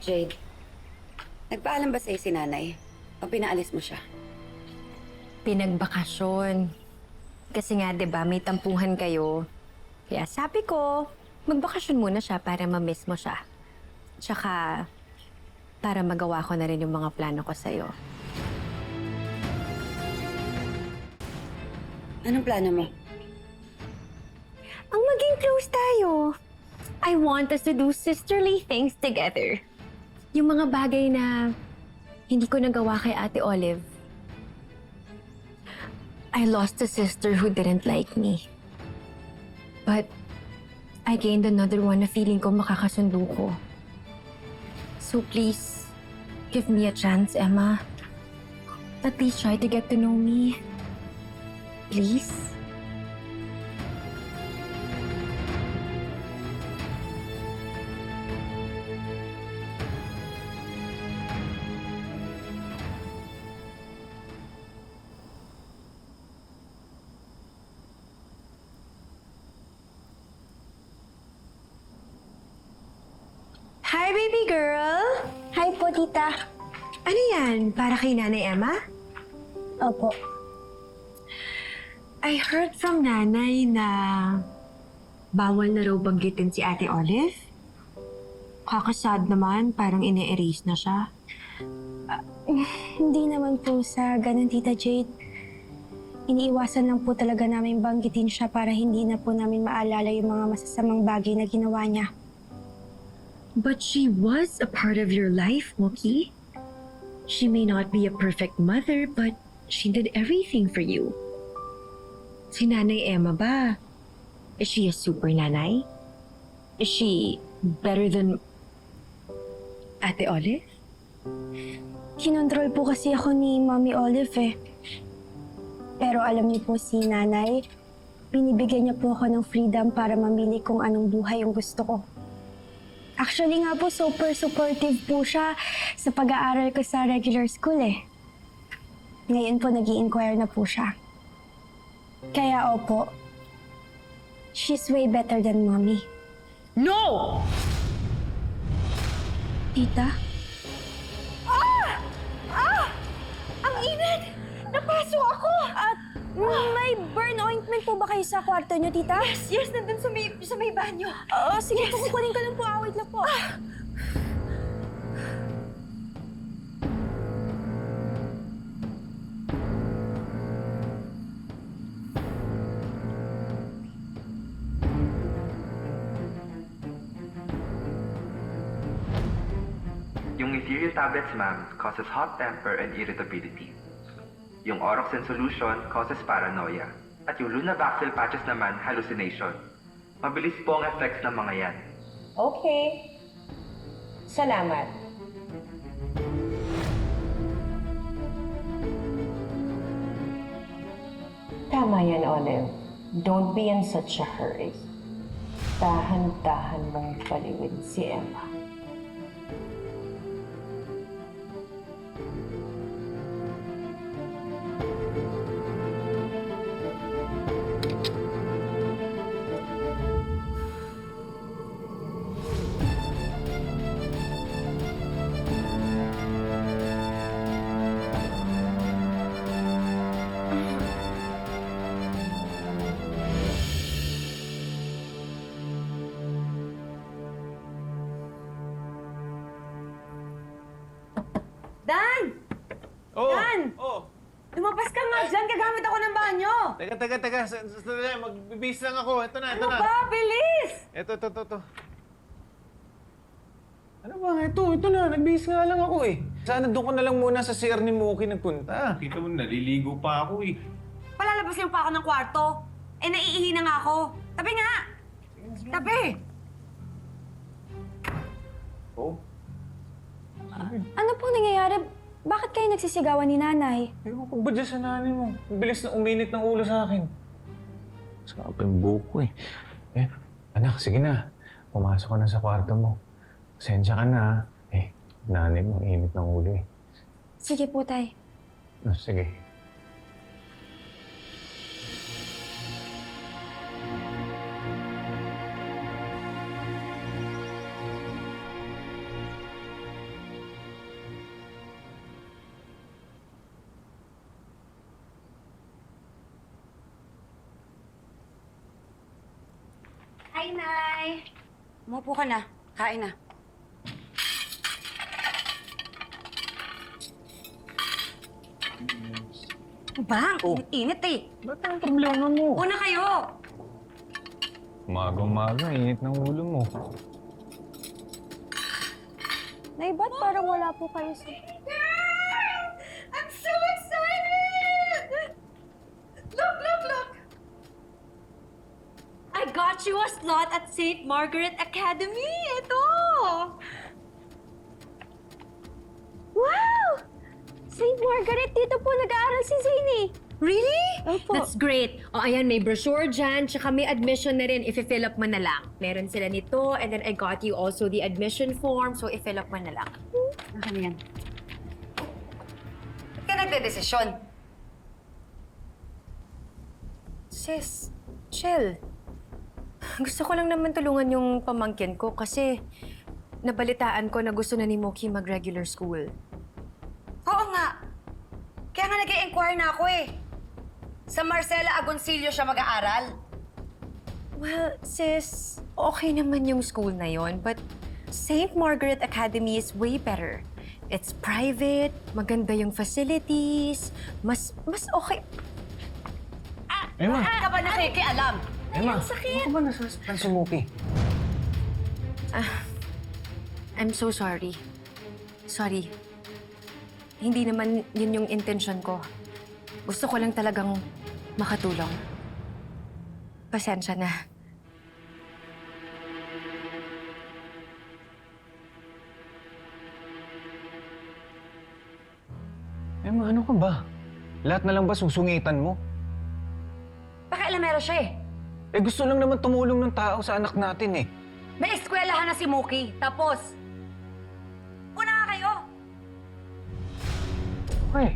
Jade, nagpaalam ba sa'yo si nanay? O pinaalis mo siya? Pinagbakasyon. Kasi nga, di ba, may tampuhan kayo. Kaya sabi ko, magbakasyon muna siya para ma-miss mo siya. Tsaka, para magawa ko na rin yung mga plano ko sa'yo. Anong plano mo? Ang maging close tayo. I want us to do sisterly things together. Yung mga bagay na hindi ko nagawa kay Ate Olive. I lost a sister who didn't like me. But I gained another one na feeling ko makakasundo ko. So please, give me a chance, Emma. At least try to get to know me. Please? Hi, baby girl! Hi po, tita. Ano yan? Para kay Nanay Emma? Opo. I heard from Nanay na bawal na raw banggitin si Ate Olive. Kakasad naman, parang ine-erase na siya. Hindi naman po sa ganun, Tita Jade. Iniiwasan lang po talaga namin banggitin siya para hindi na po namin maalala yung mga masasamang bagay na ginawa niya. But she was a part of your life, Mookie. She may not be a perfect mother, but she did everything for you. Si Nanay Emma ba? Is she a super nanay? Is she better than Ate Olive? Kinontrol po kasi ako ni Mommy Olive eh. Pero alam niyo po si Nanay, binibigyan niya po ako ng freedom para mamili kung anong buhay yung gusto ko. Actually nga po, super supportive po siya sa pag-aaral ko sa regular school eh. Ngayon po, nag-i-inquire na po siya. Kaya opo, she's way better than Mommy. No! Tita? Ang init! Napaso ako! May burn ointment po ba kayo sa kwarto niyo, tita? Yes, nandun sa may banyo. Oo, sige po, kukunin ko lang po. Wait lang po. Yung ethereal tablets, ma'am, causes hot temper and irritability. Yung Oroxen solution causes paranoia. At yung Lunabaxil patches naman, hallucination. Mabilis po ang effects ng mga yan. Okay. Salamat. Tama yan, Olive. Don't be in such a hurry. Dahan-dahan mong paliwin si Emma. Dan! Oh! Dan! Oh! Lumabas ka nga dyan, gagamit ako ng banyo! Teka. Sandali, magbibihis lang ako. Ito na. Ano ba? Bilis! Ito. Ano ba? Ito na. Nagbihis nga lang ako eh. Sana doon ko na lang muna sa CR ni Mookie nagpunta. Kita mo, naliligo pa ako eh. Palalabasin mo pa ako ng kwarto. Eh, naiihi na nga ako. Tabi nga! Tabi! Oh? Ano pong nangyayari? Bakit kayo nagsisigawan ni nanay? Ewan ko ba dyan sa nanay mo? Ang bilis na uminit ng ulo sa akin. Sarap yung buko eh. Anak, sige na. Pumasok ka na sa kwarto mo. Pasensya ka na. Nanay mo, init ng ulo eh. Sige po, tay. Sige. Hi, Nay! Umupo ka na. Kain na. Bang! Init eh. Ba't ang problema mo? Una kayo! Umaga-umaga, init ng ulo mo. Nay, ba't parang wala po kayo sa... I'm so excited! Look! I got you a slot at St. Margaret Academy! Ito! Wow! St. Margaret, dito po nag-aaral si Zane eh. Really? Opo. That's great. O, ayan, may brochure dyan, tsaka may admission na rin, i-fill up mo na lang. Meron sila nito, and then I got you also the admission form, so i-fill up mo na lang. Ano yan? Ba't ka nagdedesisyon? Sis, chill. Gusto ko lang naman tulungan yung pamangkin ko kasi nabalitaan ko na gusto na ni Mookie mag-regular school. Oo nga. Kaya nga nag-i-inquire na ako eh. Sa Marcela Agoncillo siya mag-aaral. Well, sis, okay naman yung school na yon, but St. Margaret Academy is way better. It's private, maganda yung facilities, mas okay. Emma! Ka ba nakikialam? Emma! Ano ka ba nasasaktan si Mookie? I'm so sorry. Sorry. Hindi naman yun yung intention ko. Gusto ko lang talagang makatulong. Pasensya na. Emma, ano ka ba? Lahat na lang ba susungitan mo? Pakialamero siya eh. Gusto lang naman tumulong ng tao sa anak natin eh. May eskwelahan na si Mookie. Tapos, una nga kayo. Okay.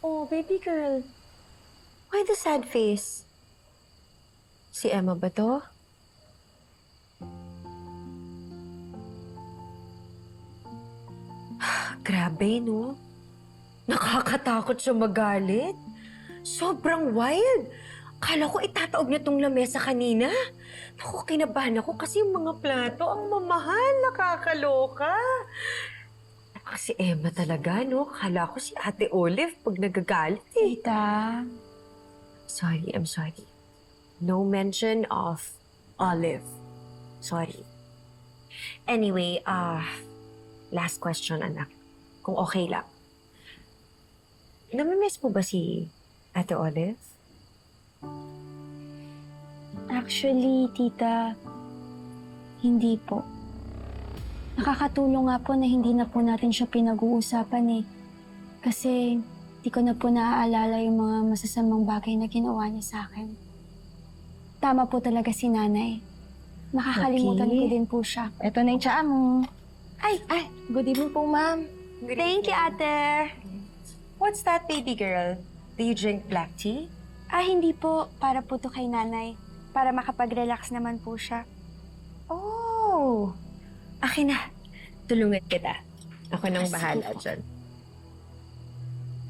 Oh, baby girl. Why the sad face? Si Emma ba to? Grabe, no? Nakakatakot siya magalit. Sobrang wild. Kala ko itataob niya tong lamesa kanina. Naku, kinabahan ako kasi yung mga plato ang mamahal. Nakakaloka. Si Emma talaga, no? Kala ko si Ate Olive pag nagagalit eh. Tita, Sorry, I'm sorry. No mention of Olive. Sorry. Anyway, last question, anak. Kung okay lang. Namimiss mo ba si Ate Olive? actually, tita, hindi po. Nakakatulong nga po na hindi na po natin siya pinag-uusapan eh. Kasi di ko na po naaalala yung mga masasamang bagay na ginawa niya sa akin. Tama po talaga si nanay. Nakakalimutan ko din po siya. Ito na yung tsaa mo. Ay, good evening po, ma'am. Thank you, ate. What's that, baby girl? Do you drink black tea? Hindi po. Para po to kay nanay. Para makapag-relax naman po siya. Oh! Akin na. Tulungan kita. Ako nang bahala dyan.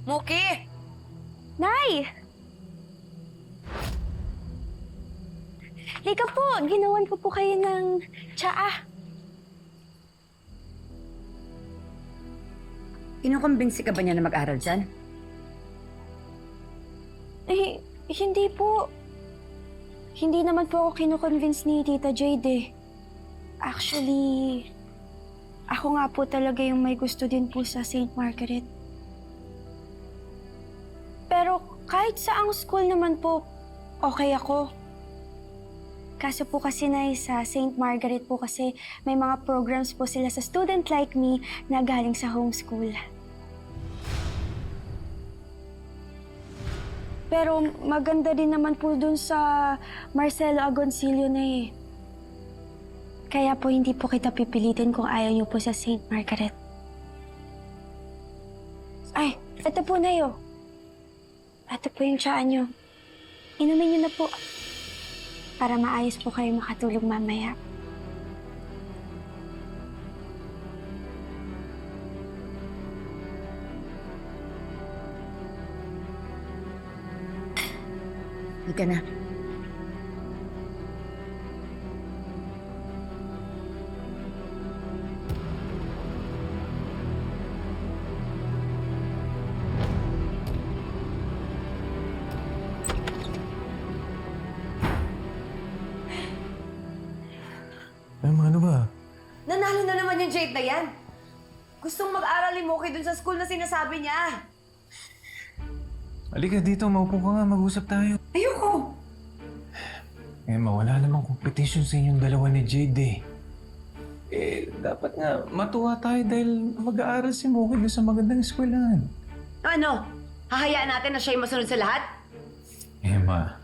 Muki! Nay! Lika po, ginawan ko po kayo ng tsaa. Kinukumbinsi ka ba niya na mag-aral dyan? Hindi po. Hindi naman po ako kinukonvince ni Tita Jade eh. Actually, ako nga po talaga yung may gusto din po sa St. Margaret. Pero kahit saang school naman po, okay ako. Kaso po kasi sa St. Margaret po kasi may mga programs po sila sa student like me na galing sa homeschool. Pero maganda din naman po dun sa Marcelo Agoncillo na eh. Kaya po hindi po kita pipilitin kung ayaw niyo po sa St. Margaret. Ay, ito po na yun. Ito po yung tsaa niyo. Inumin niyo na po. Para maayos po kayo makatulog mamaya. Ika na. Ano ba? Nanalo na naman yung Jade na yan. Gustong mag-aral ni Muki dun sa school na sinasabi niya. Halika dito, maupo ka nga, mag-usap tayo. Ayoko! Emma, wala namang competition sa inyong dalawa ni Jade dapat nga matuwa tayo dahil mag-aaral si Muki doon sa magandang eskwelahan. Ano? Hahayaan natin na siya yung masunod sa lahat? Emma,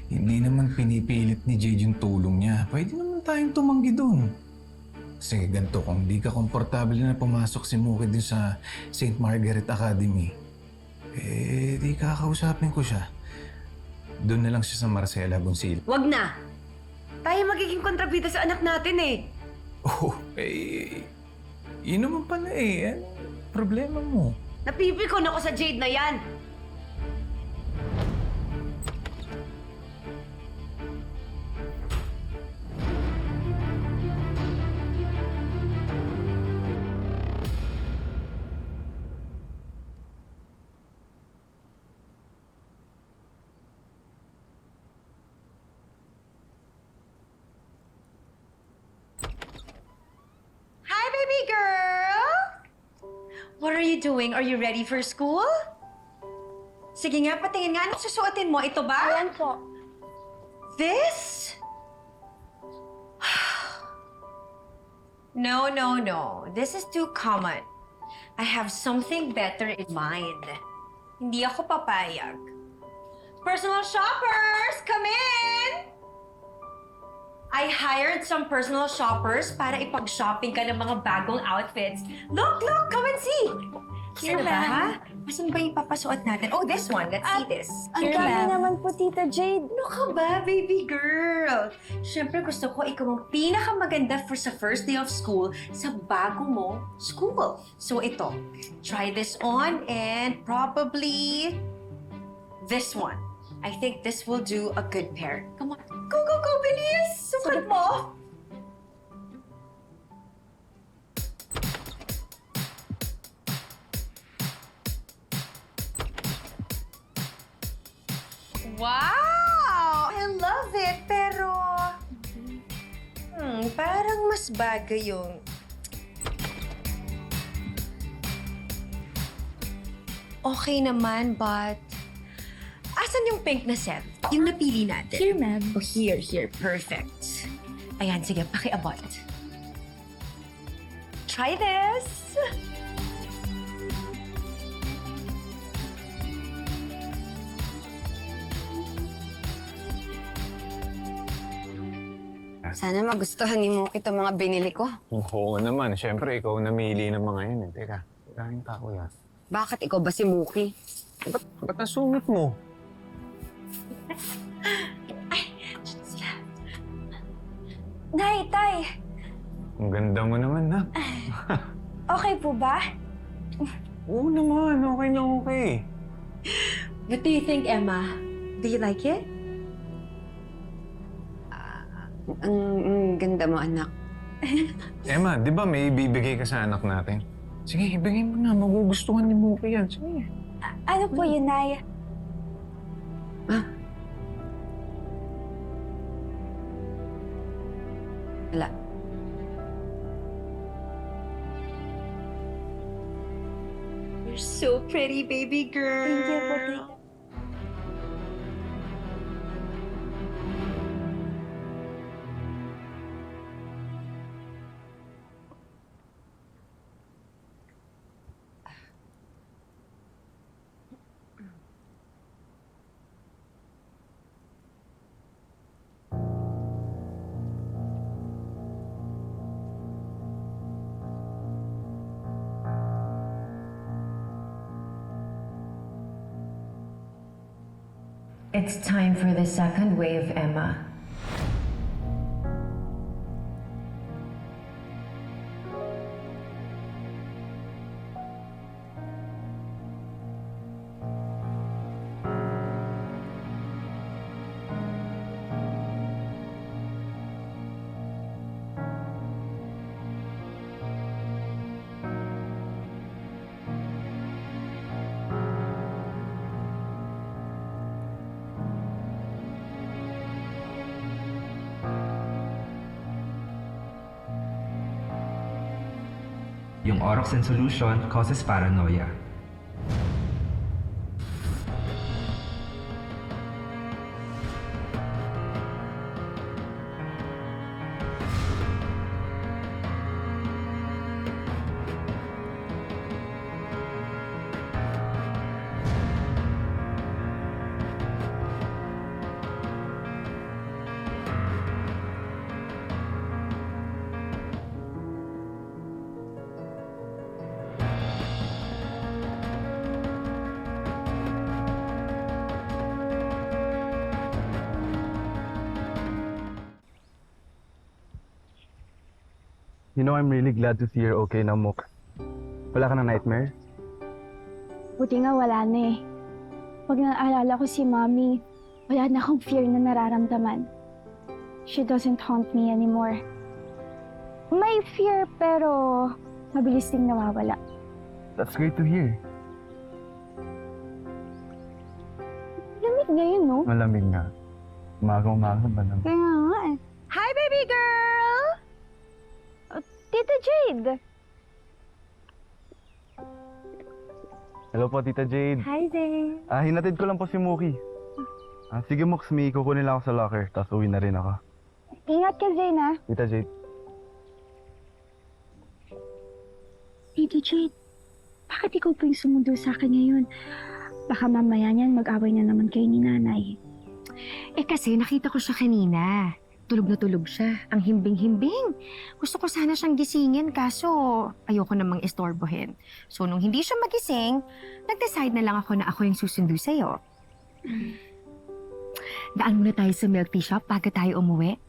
hindi naman pinipilit ni Jade yung tulong niya. Pwede naman tayong tumanggi doon. Kasi ganito, kung di ka komportable na pumasok si Muki doon sa St. Margaret Academy, di kakausapin ko siya. Doon na lang siya sa Marcelo Agoncillo. Wag na! Tayo magiging kontrabida sa anak natin eh. Oh, yun naman pala eh. Ano problema mo? Napipikon ako sa Jade na yan. Hi, baby girl! What are you doing? Are you ready for school? Sige nga, patingin nga. Anong susuotin mo? Ito ba? Ayan po. This? No, no, no. This is too common. I have something better in mind. Hindi ako papayag. Personal shoppers, come in! I hired some personal shoppers para ipag-shopping ka ng mga bagong outfits. Look, come and see! Here, ba? Asan ba yung papasuot natin? Oh, this one. Let's see this. Ang dami naman po, Tita Jade. Ano ka ba, baby girl? Siyempre, gusto ko ikaw ang pinakamaganda sa first day of school sa bago mong school. So, ito. Try this on and probably this one. I think this will do a good pair. Come on. Go, go, go, bilis! Sukat mo! Wow! I love it! Pero... parang mas bagay yung... Okay naman, but... Asan yung pink na set? Yung napili natin? Here, ma'am. Oh, here. Perfect. Ayan, sige, pakiabot. Try this! Sana magustuhan ni Mookie itong mga binili ko. Oo naman. Siyempre, ikaw namili ng mga yun. Eh. Teka, kain ka kuya. Bakit ikaw ba si Mookie? Ba't nasungit mo? Nay, Tay, Ang ganda mo naman, ha? okay po ba? Oo naman. Okay na okay. What do you think, Emma? Do you like it? Ang ganda mo, anak. Emma, di ba may ibibigay ka sa anak natin? Sige, ibigay mo na. Magugustuhan ni Mookie yan. Sige. Ano po yun, Nay? Wala. You're so pretty, baby girl. Thank you po, Tita. It's time for the second wave, Emma. Yung Oroxen solution causes paranoia. You know, I'm really glad to see you're okay now, Mook. Wala ka ng nightmare? Buti nga wala na eh. Pag naalala ko si Mommy, wala na akong fear na nararamdaman. She doesn't haunt me anymore. May fear pero mabilis ding nawawala. That's great to hear. Lamig ngayon, no? Malamig nga. Umaga ba naman? Kaya nga eh. Hi, baby girl! Tita Jade! Hello po, Tita Jade. Hi there! Hinatid ko lang po si Mookie. Sige, Mooks, may kukunin lang ako sa locker, tapos uwi na rin ako. Ingat ka, Zane, ah. Tita Jade. Tita Jade, bakit ikaw pa yung sumundo sa akin ngayon? Baka mamaya niyan mag-away na naman kayo ni Nanay. Eh kasi nakita ko siya kanina. tulog na tulog siya. Ang himbing-himbing. Gusto ko sana siyang gisingin kaso ayoko namang istorbohin. So nung hindi siya magising, nag-decide na lang ako na ako yung susundo sa'yo. Daan muna tayo sa milk tea shop bago tayo umuwi.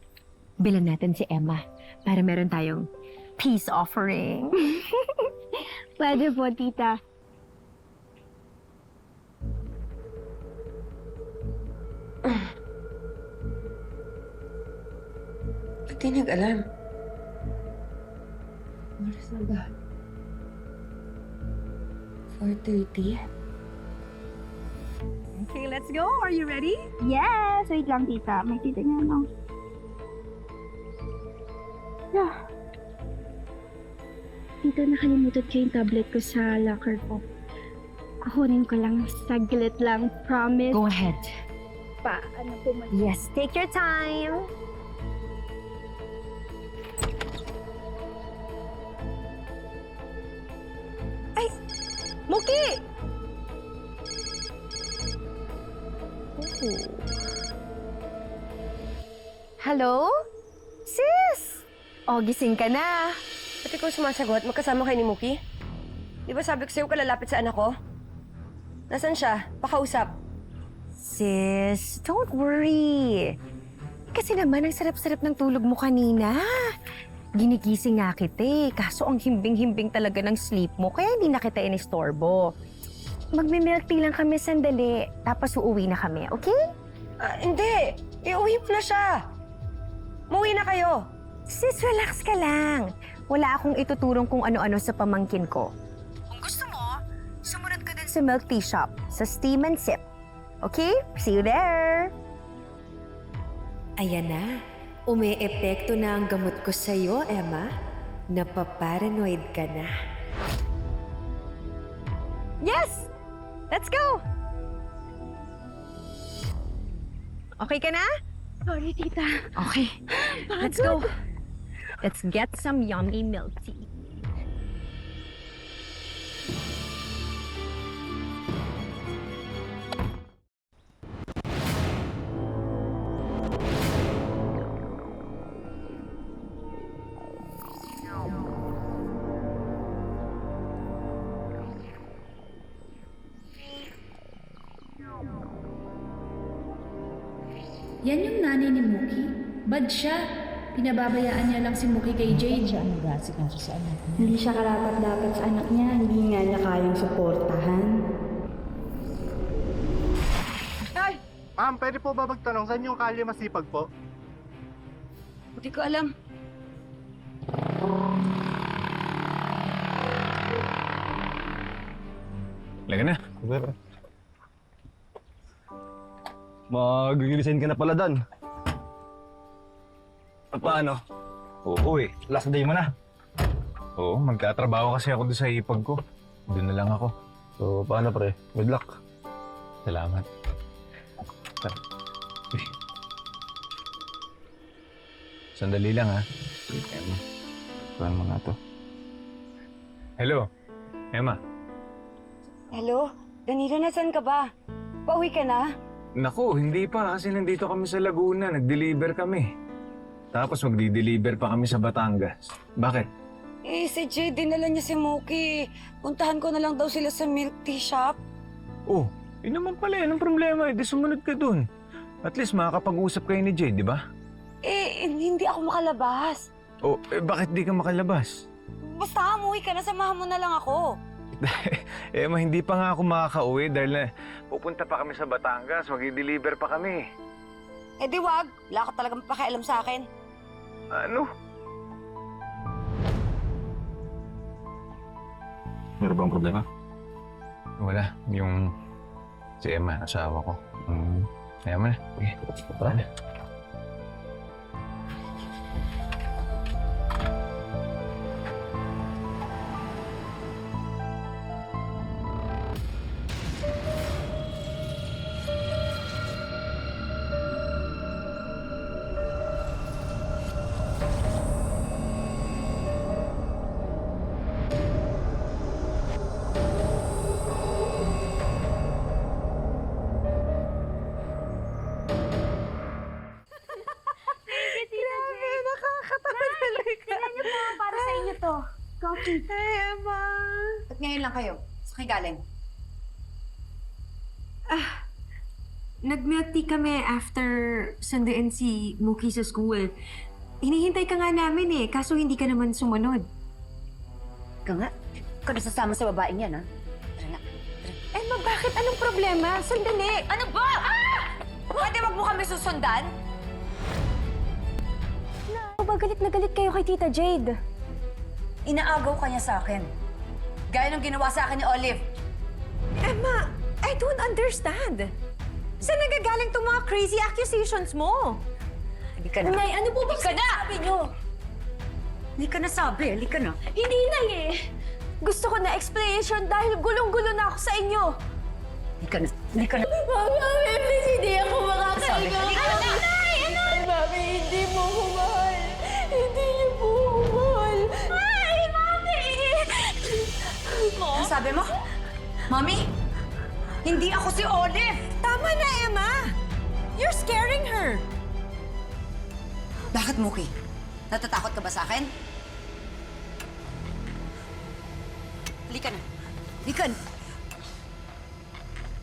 Bilan natin si Emma para meron tayong peace offering. Pwede po, tita. Ba't di nag-alarm? Oras na ba? 4:30? Okay, let's go. Are you ready? Yes! Wait lang, tita. May titignan ako. Yeah. Tita, nakalimutan ko yung tablet ko sa locker ko. Kukunin ko lang. Saglit lang. Promise. Go ahead. Ano po Yes, take your time. Muki! Hello? Sis! O, gising ka na. Ba't ikaw sumasagot? Magkasama kayo ni Muki? Di ba sabi ko sa'yo kalalapit sa anak ko? Nasaan siya? Pakausap. Sis, don't worry. Kasi naman, ang sarap-sarap ng tulog mo kanina. Ginigising nga kita eh. Kaso ang himbing-himbing talaga ng sleep mo, kaya hindi na kita inistorbo. Magme-milk tea lang kami sandali, tapos uuwi na kami, okay? Hindi! Iuwi mo na siya! Muwi na kayo! Sis, relax ka lang. Wala akong ituturong kung ano-ano sa pamangkin ko. Kung gusto mo, sumunod ka din sa milk tea shop, sa Steam and Sip. Okay? See you there! Ayan na. Umi-epekto na ang gamot ko sa'yo, Emma. Napaparanoid ka na. Yes! Let's go! Okay ka na? Sorry, tita. Okay. Let's go. Let's get some yummy milk tea. Yan yung nanay ni Mookie. Bad siya. Pinababayaan niya lang si Mookie kay Jade. Hindi siya karapat-dapat sa anak niya. Hindi nga niya kayang suportahan. Ma'am, pwede po ba magtanong saan yung kalye masipag po? Hindi ko alam. Laga na. Mag-resign ka na pala, Dan. Paano? Oo eh, last day mo na. Oo, magkatrabaho kasi ako doon sa ipag ko. Doon na lang ako. So, paano pre? Good luck. Salamat. Sandali lang ha. Emma. Paano mo nga to? Hello, Emma. Hello? Danilo, nasan ka ba? Pauwi ka na? Naku, hindi pa kasi nandito kami sa Laguna. Nag-deliver kami. Tapos magdi-deliver pa kami sa Batangas. Bakit? Eh, si Jay, dinala niya si Mookie. Puntahan ko na lang daw sila sa milk tea shop. Oh, yun naman pala. Anong problema? Di sumunod ka dun. At least makakapag-usap kayo ni Jay, di ba? Eh, hindi ako makalabas. Oh, bakit di ka makalabas? Basta umuwi ka na, samahan mo na lang ako. Hindi pa nga ako makakauwi dahil na pupunta pa kami sa Batangas. Mag-deliver pa kami. Eh di wag, wala ka talagang pakialam sa akin. Ano? Meron bang problema? Wala. Yung si Emma, asawa ko. Kaya mo na. Okay. Tara na. Ito, coffee. Hey, Emma! At ngayon lang kayo. Saan kayo galing? Nag-milk tea kami after sunduin si Mookie sa school. Hinihintay ka nga namin eh, kaso hindi ka naman sumunod. Ikaw nga. Ikaw nasasama sa babaeng yan, ha? Tara nga. Emma, bakit? Anong problema? Sandali! Ano ba? Pwede wag mo kami susundan? Ba, galit na galit kayo kay Tita Jade. Inaagaw ka niya sa akin. Gaya ng ginawa sa akin ni Olive. Emma, I don't understand. Saan nagagaling itong mga crazy accusations mo? Hindi ka na. Nay, ano po ba sinasabi niyo? Hindi ka nasabi. Hindi ka na. Hindi, Nay eh. Gusto ko na explanation dahil gulong-gulo na ako sa inyo. Hindi ka na. Hindi ka na. Mami, please, hindi ako makakain. Hindi ka na. Mami, hindi mo ko mahal. Hindi niyo po ako mahal. Ay, Mami! Ano sabi mo? Mami? Hindi ako si Olive! Tama na, Emma! You're scaring her! Bakit, Mookie? Natatakot ka ba sa akin? Halika na. Halika na.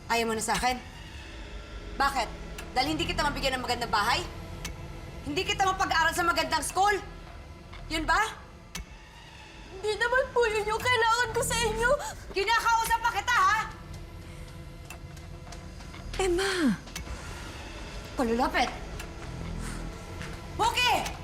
Ayaw mo na sa akin? Bakit? Dahil hindi kita mabigyan ng magandang bahay? Hindi kita mapag-aaral sa magandang school? Yun ba? Hindi naman po yun yung kailangan ko sa inyo. Kinakausap pa kita, ha? Emma! Palulapit! Mookie!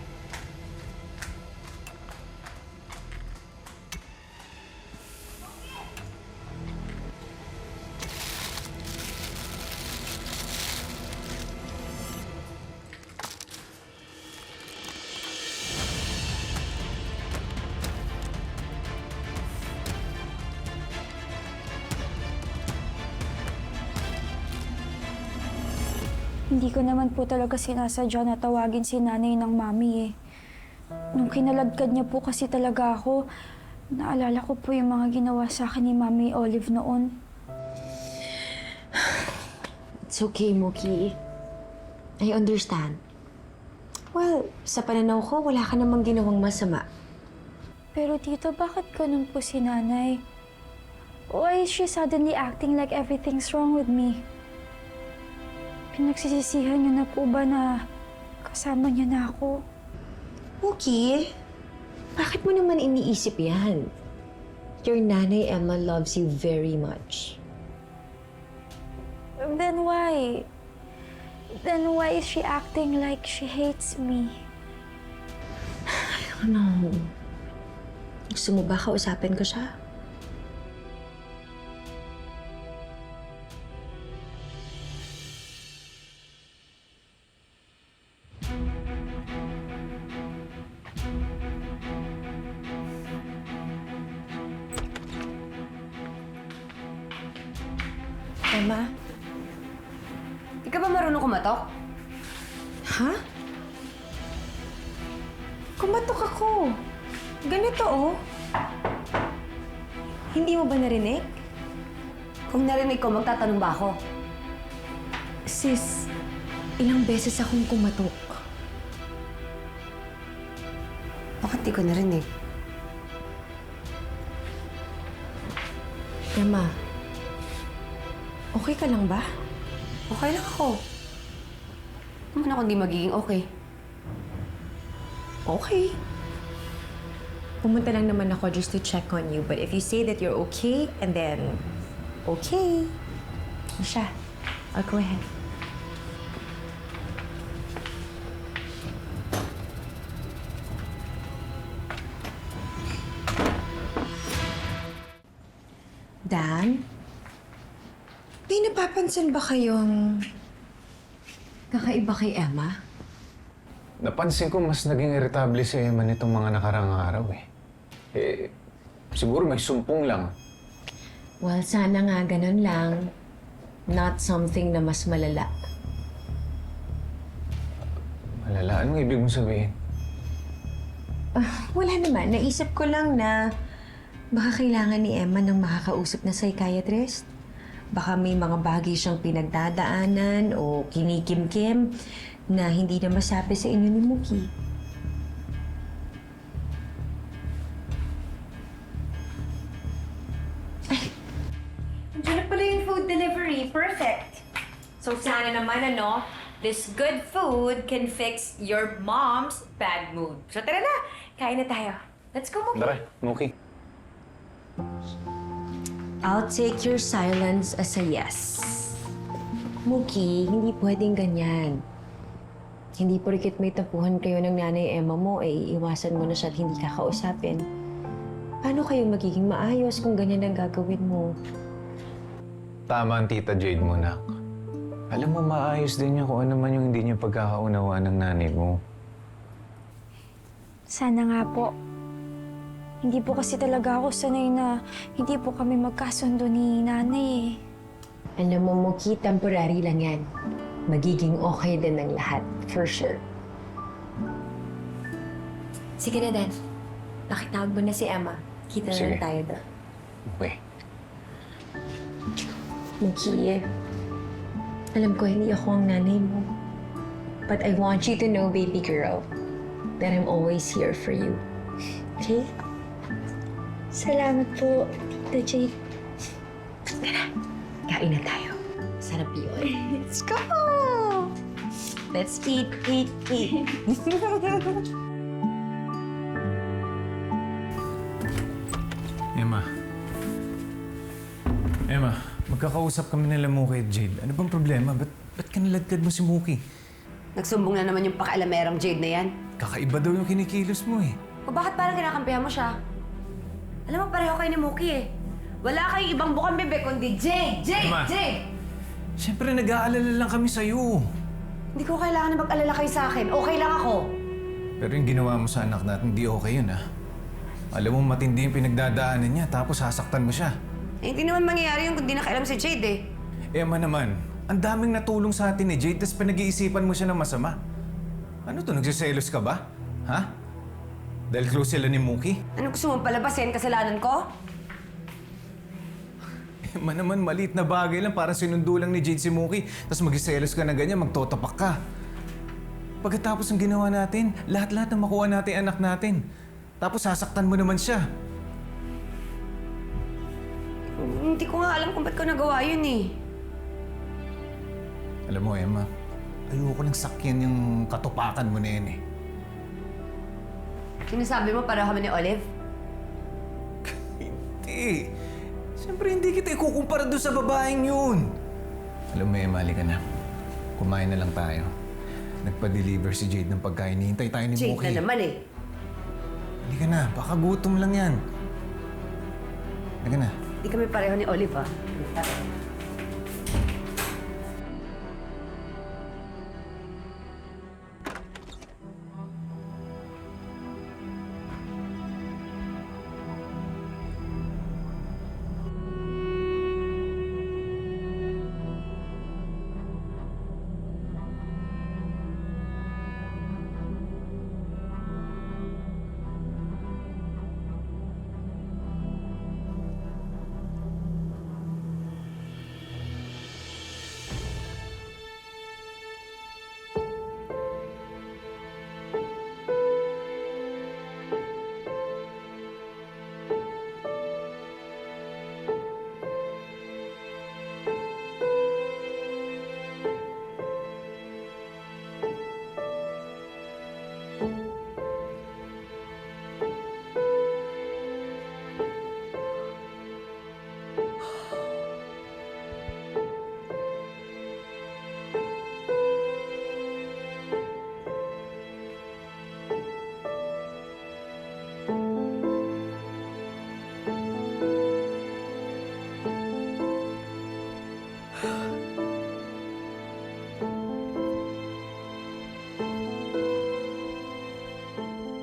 Hindi ko naman po talaga sinasadya na tawagin si nanay ng mami eh. Nung kinaladkad niya po kasi talaga ako, naalala ko po yung mga ginawa sa akin ni Mami Olive noon. It's okay, Mookie. I understand. Well, sa pananaw ko, wala ka namang ginawang masama. Pero tito, bakit ganun po si nanay? Why is she suddenly acting like everything's wrong with me? Pinagsisisihan niyo na po ba na kasama niya na ako? Mookie, bakit mo naman iniisip yan? Your nanay Emma loves you very much. Then why? Then why is she acting like she hates me? I don't know. Gusto mo ba kausapin ko siya? Emma? Di ka ba marunong kumatok? Ha? Kumatok ako. Ganito, oh. Hindi mo ba narinig? Kung narinig ko, magtatanong ba ako? Sis, ilang beses akong kumatok. Bakit di ko narinig? Emma, okay ka lang ba? Okay lang ako. Naman ako hindi magiging okay. Okay. Pumunta lang naman ako just to check on you. But if you say that you're okay, and then, okay. Siya, I'll go ahead. Dan? May napapansin ba kayong kakaiba kay Emma? Napansin ko mas naging irritable si Emma nitong mga nakarang araw eh. Siguro may sumpong lang. Well, sana nga ganun lang. Not something na mas malala. Malala, anong ibig mong sabihin? Wala naman. Naisip ko lang na baka kailangan ni Emma ng makakausap na psychiatrist. Baka may mga bagay siyang pinagdadaanan o kinikimkim na hindi na masabi sa inyo ni Mookie. So sana naman this good food can fix your mom's bad mood. So tara na, kain na tayo. Let's go, Mookie. Tara, Mookie. I'll take your silence as a yes. Mookie, hindi pwedeng ganyan. Hindi porket may tapuhan kayo ng nanay Emma mo, iiwasan mo na siya at hindi kakausapin. Paano kayo magiging maayos kung ganyan ang gagawin mo? Tama ang Tita Jade mo, nak. Alam mo, maayos din niya kung ano man yung hindi niya pagkakaunawaan ng nanay mo. Sana nga po. Hindi po kasi talaga ako sanay na hindi po kami magkasundo ni nanay eh. Alam mo, Mookie, temporary lang yan. Magiging okay din ang lahat, for sure. Sige na, Dan. Nakitawag mo na si Emma. Kita na Sige. lang tayo doon. Okay. Mookie, alam ko hindi ako ang nanay mo. But I want you to know, baby girl, that I'm always here for you. Okay? Salamat po, Tita Jade. Kain na tayo. Sarap yun. Let's go! Let's eat. Emma, magkakausap kami nila Mookie at Jade. Ano bang problema? Ba't kaniladkad mo si Mookie? Nagsumbong na naman yung pakialamerang Jade na yan. Kakaiba daw yung kinikilos mo eh. O bakit parang kinakampihan mo siya? Alam mo, pareho kayo ni Mookie eh. Wala kayong ibang bukang bebe kundi Jade! Jade! Emma. Jade! Siyempre, nag-aalala lang kami sa'yo. Hindi ko kailangan na mag-alala kayo sa akin. Okay lang ako. Pero yung ginawa mo sa anak natin, hindi okay yun, ah. Alam mo, matindi yung pinagdadaanan niya, tapos sasaktan mo siya. Eh, hindi naman mangyayari yung kung di nakailam si Jade eh. Emma naman, ang daming natulong sa atin ni Jade, tapos pinag-iisipan mo siya ng masama. Ano to, nagsiselos ka ba? Ha? Dahil close sila ni Mookie? Ano gusto mong palabasin? Kasalanan ko? Emma naman, maliit na bagay lang, para sinundo lang ni Jade si Mookie, tapos magsiselos ka na ganyan, magtotopak ka. Pagkatapos ng ginawa natin, lahat-lahat na makuha natin anak natin. Tapos sasaktan mo naman siya. Hindi ko nga alam kung ba't ko nagawa yun eh. Alam mo, Emma, ayoko lang sakyan yung katupakan mo na yan eh. Sinasabi mo para kami ni Olive? Hindi. Siyempre, hindi kita ikukumpara doon sa babaeng yun. Alam mo, Emma, halika na. Kumain na lang tayo. Nagpa-deliver si Jade ng pagkain. Hihintay tayo ni Jade Mookie. na naman eh. Halika na, baka gutom lang yan. Halika na. Hindi kami pareho ni Olive ah.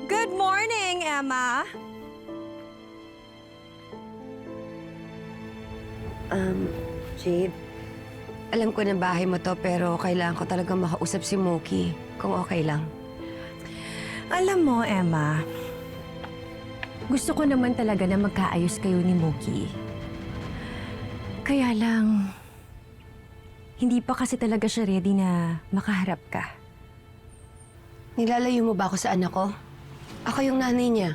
Good morning, Emma. Jade, alam ko na bahay mo to pero kailangan ko talaga makausap si Mookie. Kung okay lang. Alam mo, Emma, gusto ko naman talaga na magkaayos kayo ni Mookie. Kaya lang, hindi pa kasi talaga siya ready na makaharap ka. Nilalayo mo ba ako sa anak ko? Ako yung nanay niya.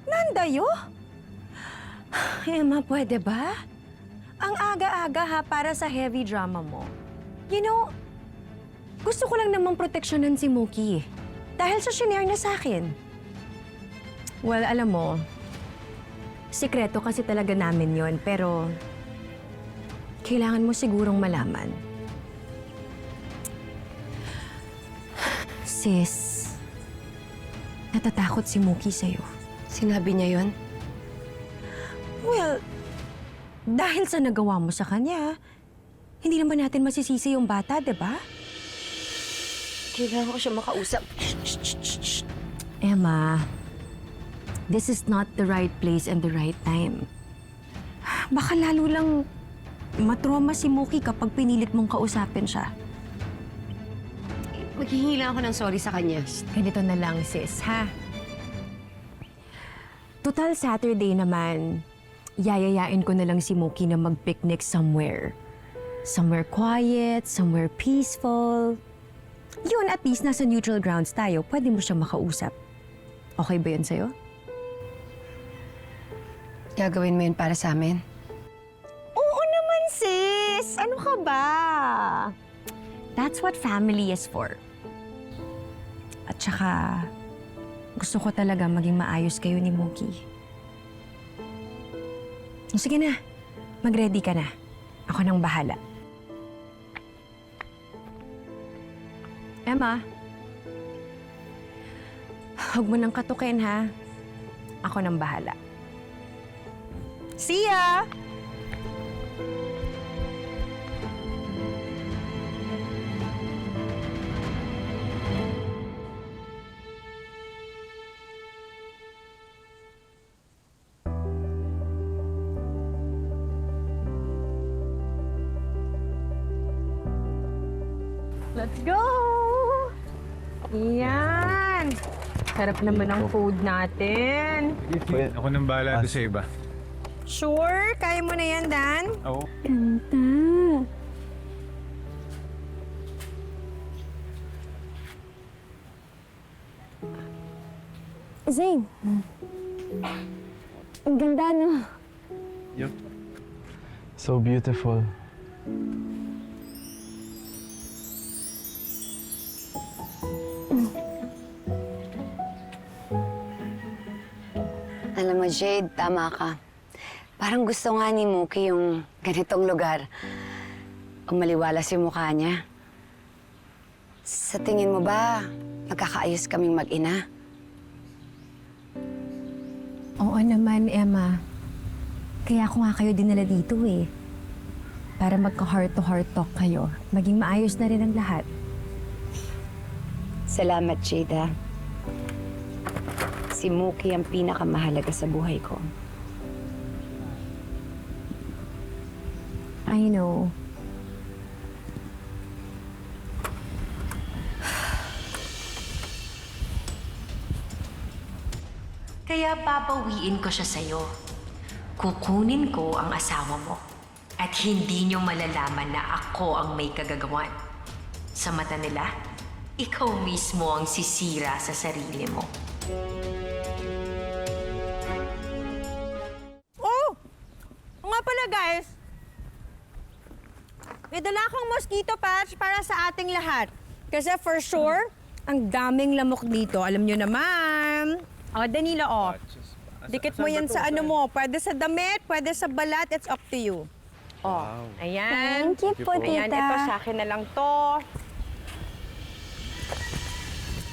Nandayo? Emma, pwede ba? Ang aga-aga ha para sa heavy drama mo. You know, gusto ko lang namang proteksyonan si Mookie. Dahil sa shinare niya sa akin. Well, alam mo, sikreto kasi talaga namin yon, pero kailangan mo sigurong malaman. Sis, natatakot si Mookie sa'yo. Sinabi niya yon? Well, dahil sa nagawa mo sa kanya, hindi naman natin masisisi yung bata, di ba? Kailangan ko siya makausap. Emma, this is not the right place and the right time. Baka lalo lang matrauma si Mookie kapag pinilit mong kausapin siya. Maghihingi lang ako ng sorry sa kanya. Ganito na lang, sis, ha? Total Saturday naman, yayayain ko na lang si Mookie na mag-picnic somewhere. Somewhere quiet, somewhere peaceful. Yun, at least nasa neutral grounds tayo. Pwede mo siya makausap. Okay ba yun sa'yo? Gagawin mo yun para sa amin? Oo naman, sis! Ano ka ba? That's what family is for. At saka, gusto ko talaga maging maayos kayo ni Mookie. Sige na, mag-ready ka na. Ako nang bahala. Emma, huwag mo nang katukin, ha? Ako nang bahala. See ya! Let's go! Yan! Sarap naman ang food natin. Ako nang bahala doon sa iba. Sure? Kaya mo na yan, Dan? Oo. Ganda. Zane. Ang ganda, no? Yup. So beautiful. Alam mo, Jade, tama ka. Parang gusto nga ni Mookie yung ganitong lugar. Umaliwalas yung mukha niya. Sa tingin mo ba, magkakaayos kaming mag-ina? Oo naman, Emma. Kaya ako nga kayo dinala dito eh. Para magka-heart-to-heart talk kayo. Maging maayos na rin ang lahat. Salamat, Jade, ha? Si Mookie ang pinakamahalaga sa buhay ko. I know. Kaya babawiin ko siya sa'yo. Kukunin ko ang asawa mo. At hindi niyo malalaman na ako ang may kagagawan. Sa mata nila, ikaw mismo ang sisira sa sarili mo. Oh! O nga pala, guys. May dala akong mosquito patch para sa ating lahat. Kasi for sure, ang daming lamok dito. Alam nyo naman. O, Danilo, o. Dikit mo yan sa ano mo. Pwede sa damit, pwede sa balat. It's up to you. O, ayan. Thank you po, Ayan, tita. ito sa akin na lang to.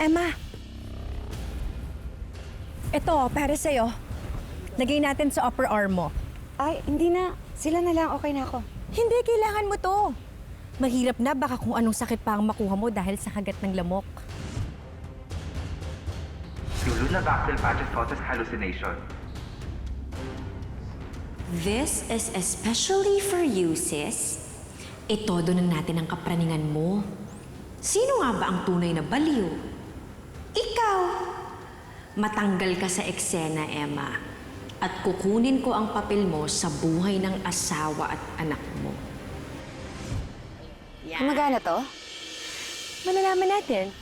Emma. Ito, para sa'yo. Lagay natin sa upper arm mo. Ay, hindi na. Sila na lang. Okay na ako. Hindi, kailangan mo to. Mahirap na baka kung anong sakit pa ang makuha mo dahil sa kagat ng lamok. Yung Lunabaxil patches causes hallucination. This is especially for you, sis. Itodo na natin ang kapraningan mo. Sino nga ba ang tunay na baliw? Ikaw! Matanggal ka sa eksena, Emma. At kukunin ko ang papel mo sa buhay ng asawa at anak mo. Kumagana to? Malalaman natin.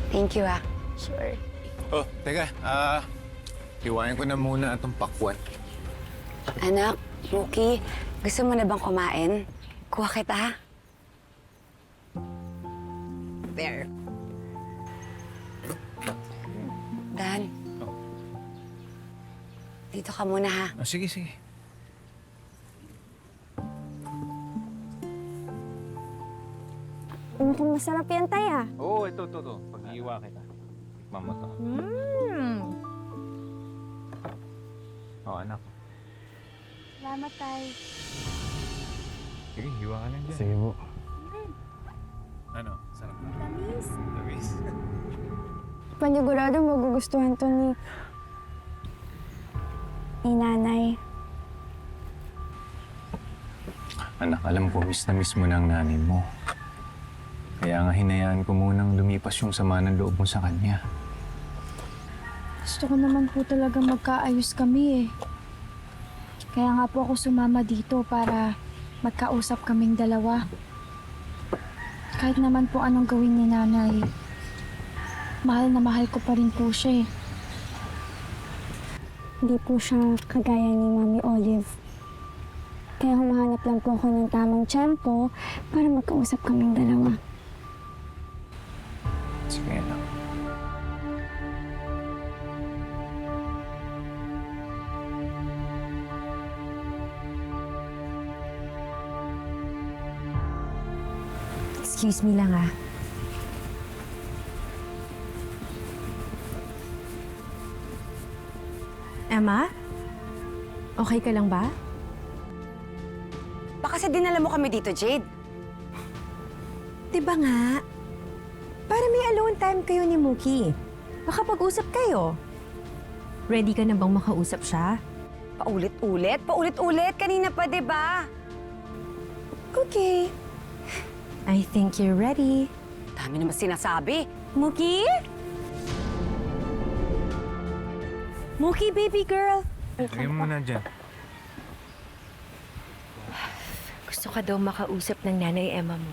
Thank you, ah. Sure. Oh, teka. Iwain ko na muna itong pakwan. Anak, Mookie, gusto mo na bang kumain? Kuha kita, ha? there. Dan. Dito ka muna, ha? Sige, sige. Mukhang masarap yan, Tay, ah. Oo, ito. Pag-iiwa kita. Tikman mo to. Anak. Salamat, Tay. Sige, hiwa ka lang dyan. Sige po. Ano? Sarap. Tamis. Tamis. Panigurado magugustuhan to ni Nanay. Anak, alam ko, miss na miss mo na ang nanay mo. Kaya nga hinayaan ko munang lumipas yung sama ng loob mo sa kanya. Gusto ko naman po talaga magkaayos kami eh. Kaya nga po ako sumama dito para magkausap kaming dalawa. Kahit naman po anong gawin ni Nanay, mahal na mahal ko pa rin po siya eh. Hindi po siya kagaya ni Mami Olive. Kaya humahanap lang po ako ng tamang tiyempo para magkausap kaming dalawa. Sige lang. Excuse me lang ah. Emma? Okay ka lang ba? Baka kasi dinala mo kami dito, Jade. Diba nga? Para may alone time kayo ni Mookie. Makapag-usap kayo. Ready ka na bang makausap siya? Paulit-ulit? Paulit-ulit? Kanina pa, di ba? Okay. I think you're ready. Dami naman sinasabi. Mookie? Mookie, baby girl. Lagyan mo na dyan. Gusto ka daw makausap ng nanay Emma mo.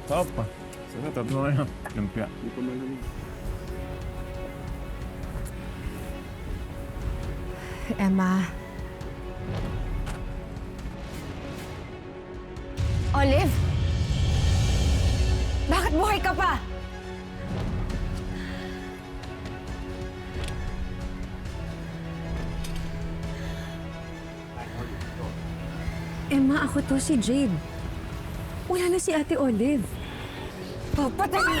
Papa. Sige, tatlo na yan. Lumpia. Emma, Olive? Bakit buhay ka pa? Emma, ako to si Jade. Wala na si Ate Olive. Papatay ka!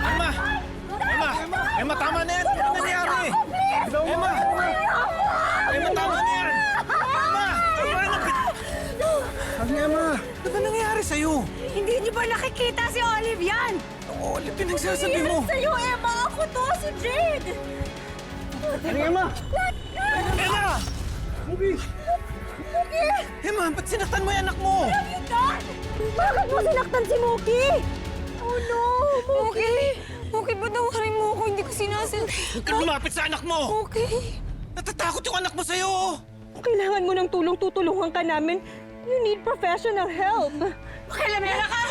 Emma! Emma! Emma, tama na yan! Ano nangyari? Emma! Emma, tama na yan! Emma! Ano, Emma? Ano nangyari sa'yo? Hindi niyo ba nakikita si Olive yan? Olive, pinagsasabi mo! Sa'yo, Emma! Ako to, si Jade! Ano, Emma? Emma! Emma, ba't sinaktan mo yung anak mo? Bakit mo sinaktan si Mookie? Oh no! Mookie! Mookie, patawarin mo ako. Hindi ko sinasadya. Huwag kang lumapit sa anak mo! Mookie! Natatakot yung anak mo sa'yo! Kailangan mo ng tulong, tutulungan ka namin. You need professional help. Pakialamera ka!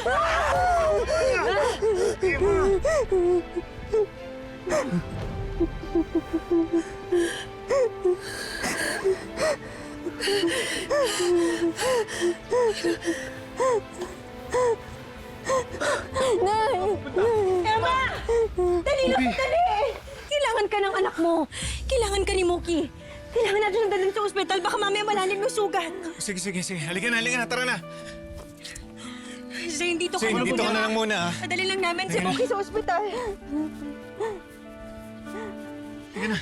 Nay! Emma! Dali lang, dali! Kailangan ka ng anak mo. Kailangan ka ni Mookie. Kailangan natin ng dalhin sa ospital. Baka mamaya malalim yung sugat. Sige. Halika na. Tara na. Zane, dito ka Sige, na dito ka na lang muna, ha? Padali lang namin si Mookie sa ospital. Sige na.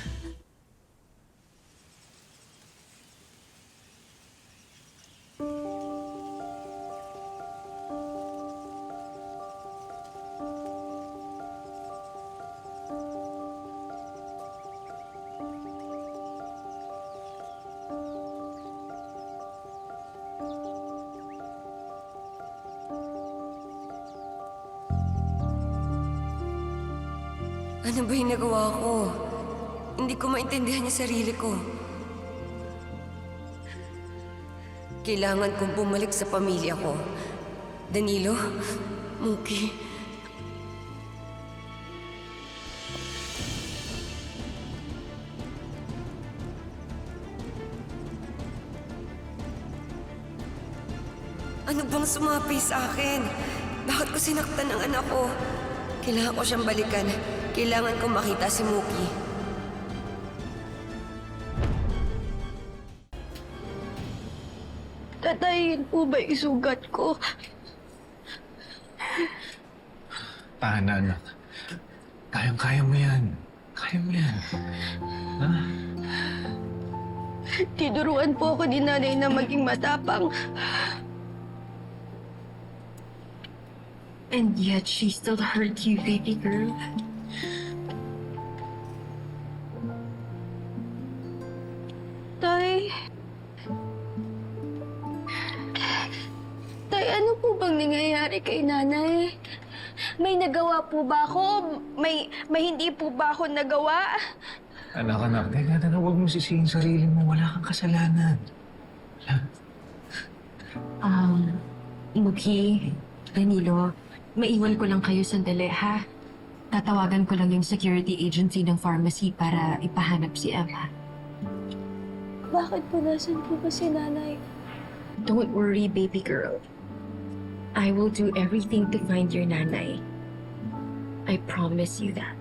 Ano ba yung nagawa ko? Hindi ko maintindihan yung sarili ko. Kailangan kong bumalik sa pamilya ko. Danilo, Mookie. Ano bang sumapi sa akin? Bakit ko sinaktan ang anak ko? Kailangan ko siyang balikan. Kailangan ko makita si Mookie. Tatayin po ba yung sugat ko? Tahan na, anak. Kayang-kaya mo yan. Kaya mo yan. Ha? Tinuruan po ako ni nanay na maging matapang. And yet, she still hurt you, baby girl. Tay... Tay, ano po bang nangyayari kay nanay? May nagawa po ba ako? May hindi po ba ako nagawa? Anak, teka, huwag mo sisihin sarili mo. Wala kang kasalanan. Mookie, Danilo, maiwan ko lang kayo sandali, ha? Tatawagan ko lang yung security agency ng pharmacy para ipahanap si Emma. Bakit po nasan po ba si nanay? Don't worry, baby girl. I will do everything to find your nanay. I promise you that.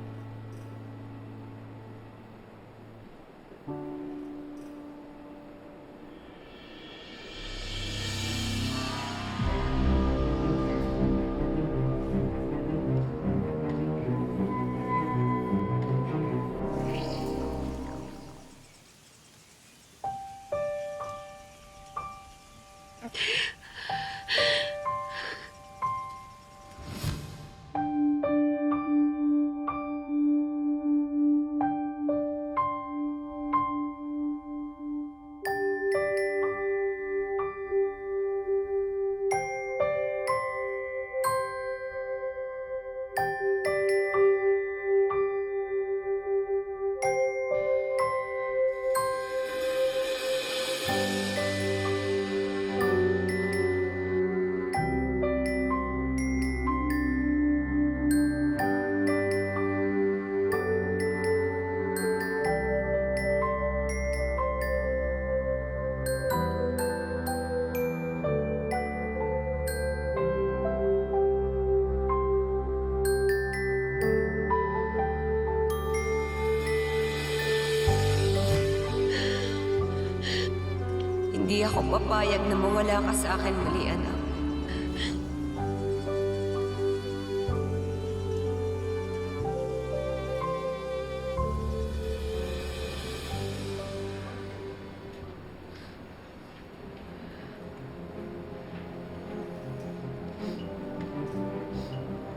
Hindi ako papayag na mawala ka sa akin muli, anak.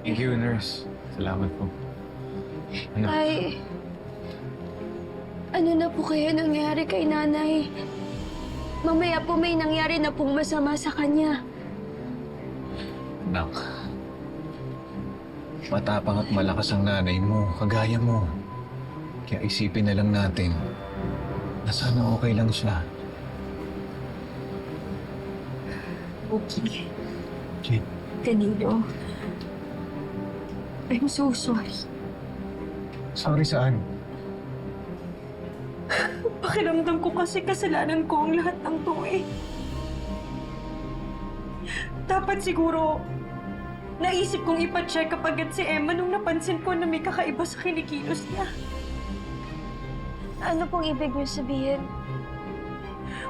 Thank you, nurse. Salamat po. Anak, Tay, ano na po kaya nangyari kay nanay? Mamaya po may nangyari na pong masama sa kanya. anak. Matapang at malakas ang nanay mo, kagaya mo. Kaya isipin na lang natin na sana okay lang siya. Okay. Jane. Danilo, I'm so sorry. Sorry saan? Pakiramdam ko kasi kasalanan ko ang lahat ng to eh. Dapat siguro, naisip kong ipacheck up agad si Emma nung napansin ko na may kakaiba sa kinikilos niya. Ano pong ibig niyo sabihin?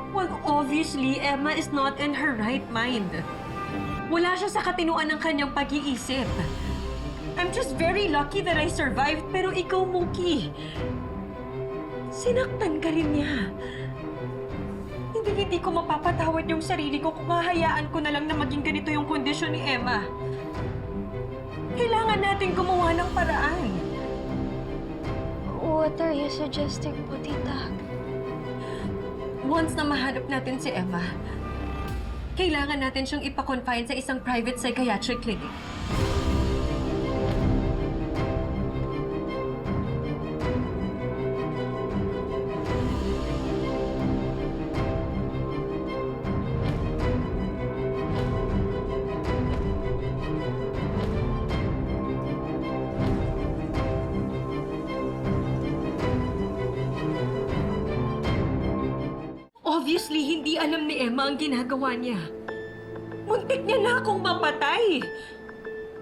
Well, obviously, Emma is not in her right mind. Wala siya sa katinuan ng kanyang pag-iisip. I'm just very lucky that I survived, pero ikaw, Mookie, sinaktan ka rin niya. Hindi ko mapapatawad yung sarili ko kung hahayaan ko na lang na maging ganito yung kondisyon ni Emma. Kailangan natin gumawa ng paraan. What are you suggesting po, tita? Once na mahanap natin si Emma, kailangan natin siyang ipa-confine sa isang private psychiatric clinic. Obviously, hindi alam ni Emma ang ginagawa niya. Muntik niya na akong mapatay.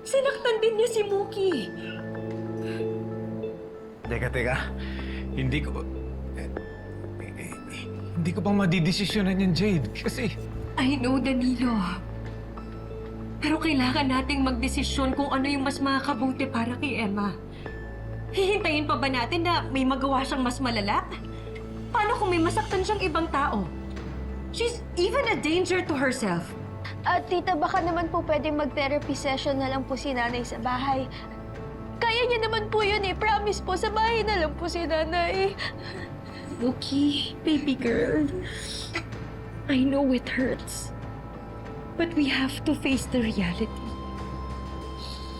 Sinaktan din niya si Mookie. Teka. Hindi ko... hindi ko pa madidesisyonan yan, Jade. Kasi... I know, Danilo. Pero kailangan nating magdesisyon kung ano yung mas makakabuti para kay Emma. Hihintayin pa ba natin na may magawa siyang mas malala? Paano kung may masaktan siyang ibang tao? She's even a danger to herself. Tita, baka naman po pwedeng mag-therapy session na lang po si nanay sa bahay. Kaya niya naman po yun eh. Promise po, sa bahay na lang po si nanay. Mookie, baby girl. I know it hurts. But we have to face the reality.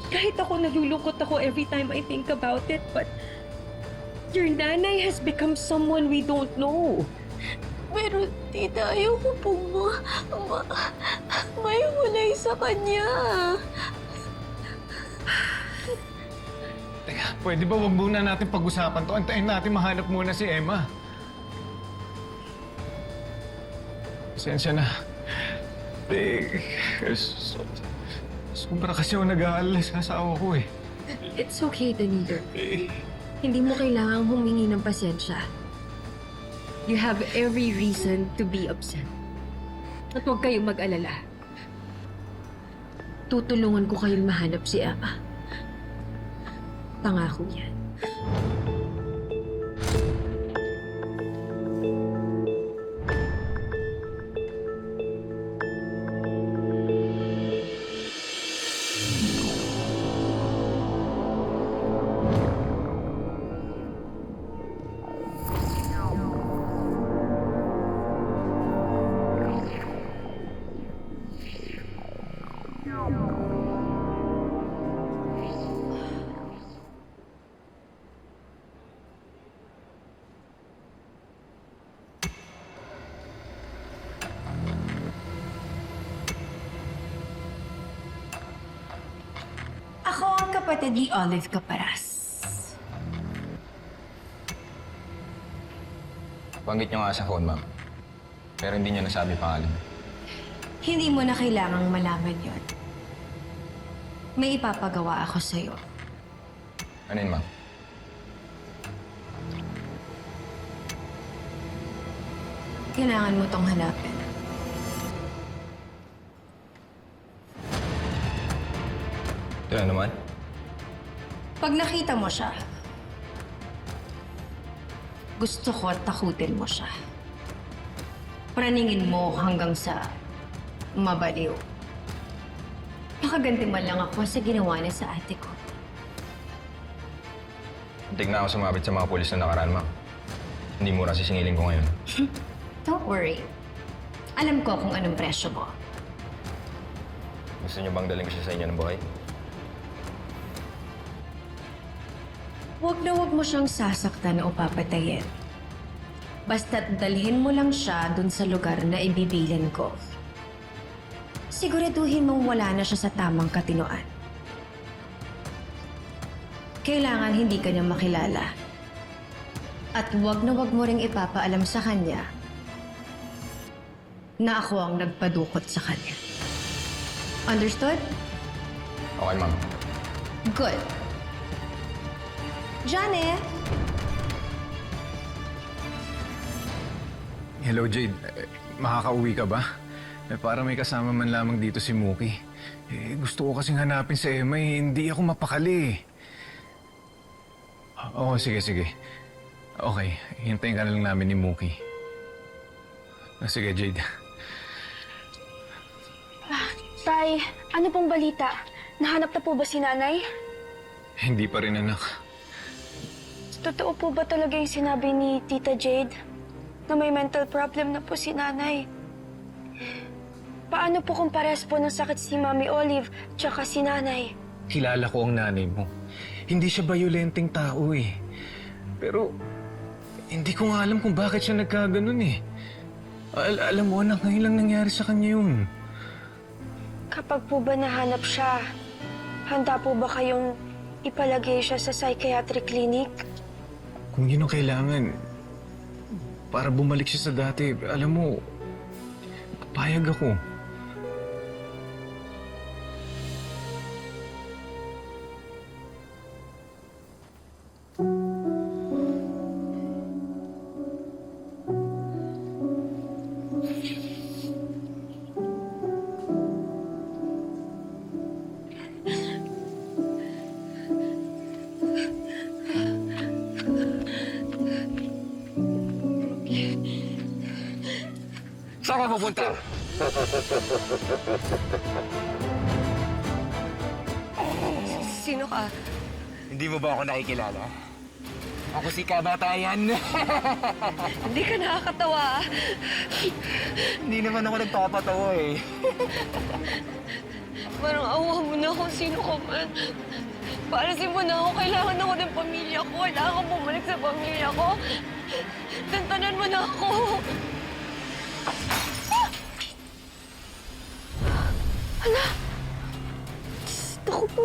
Kahit ako nalulungkot ako every time I think about it, but your nanay has become someone we don't know. Pero tita, ayoko po may hulay sa kanya. Teka, pwede ba wag muna natin pag-usapan to? Antayin natin mahanap muna si Emma. Pasensya na. Sobra kasi ako nag-aalala sa asawa ko eh. It's okay, Danilo. Hindi mo kailangang humingi ng pasensya. You have every reason to be upset. At huwag kayong mag-alala. Tutulungan ko kayong mahanap si Emma. Pangako yan. Ako ang kapatid ni Olive Caparas. Banggit niyo nga sa phone, ma'am. Pero hindi niyo nasabi pangalan. Hindi mo na kailangang malaman yon. May ipapagawa ako sa'yo. Ano yun, ma'am? Kailangan mo tong hanapin. Ito na naman. Pag nakita mo siya, gusto ko takutin mo siya. Praningin mo hanggang sa mabaliw. Makaganti man lang ako sa ginawa niya sa ate ko. Muntik na ako sumabit sa mga pulis na nakaraan, ma'am. Hindi mo rin sisingilin ko ngayon. Don't worry. Alam ko kung anong presyo mo. Gusto niyo bang daling ko siya sa inyo ng buhay? Huwag na huwag mo siyang sasaktan o papatayin. Basta't dalhin mo lang siya dun sa lugar na ibibilan ko. Siguraduhin mong wala na siya sa tamang katinoan. Kailangan hindi ka niya makilala. At huwag na huwag mo ring ipapaalam sa kanya na ako ang nagpadukot sa kanya. Understood? Okay, ma'am. Good. Johnny! Hello, Jade. Makakauwi ka ba? Para may kasama man lamang dito si Mookie. Gusto ko kasing hanapin si Emma hindi ako mapakali. Oo, sige. Okay, hintayin ka na lang namin ni Mookie. Sige, Jade. Tay, ano pong balita? Nahanap na po ba si nanay? Hindi pa rin, anak. Totoo po ba talaga yung sinabi ni Tita Jade? Na may mental problem na po si nanay? Paano po kung pares po ng sakit si Mami Olive tsaka si nanay? Kilala ko ang nanay mo. Hindi siya bayolenteng tao eh. Pero, hindi ko nga alam kung bakit siya nagkaganon eh. Alam mo, anak, ngayon lang nangyari sa kanya yun. Kapag po ba nahanap siya, handa po ba kayong ipalagay siya sa psychiatric clinic? Kung yun ang kailangan, para bumalik siya sa dati, alam mo, papayag ako. pupunta? Sino ka? Hindi mo ba ako nakikilala? Ako si Kamatayan. Hindi ka nakakatawa. Hindi naman ako nagpapatawa eh. Parang awa mo na kung sino ka man. Paalisin mo na ako. Kailangan ako ng pamilya ko. Kailangan ko bumalik sa pamilya ko. Tantanan mo na ako. Hala! Naku po.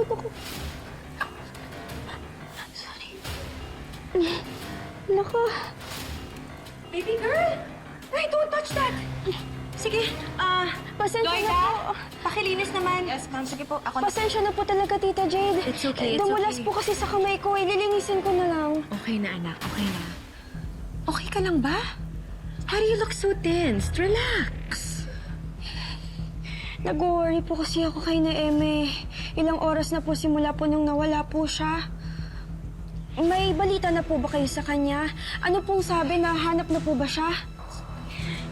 Sorry. Naku. Baby girl! Ay, don't touch that! Sige, Pasensya Lloyda, na po. pakilinis naman. Yes, ma'am. Sige po, ako Pasensya na po talaga, Tita Jade. It's okay, it's Dumulas okay. po kasi sa kamay ko. Ililinisin ko na lang. Okay na, anak. Okay na. Okay ka lang ba? Why do you look so tense? Relax. Nag-worry po kasi ako kay na Eme. Ilang oras na po simula po nung nawala po siya. May balita na po ba kayo sa kanya? Ano pong sabi, nahanap na po ba siya?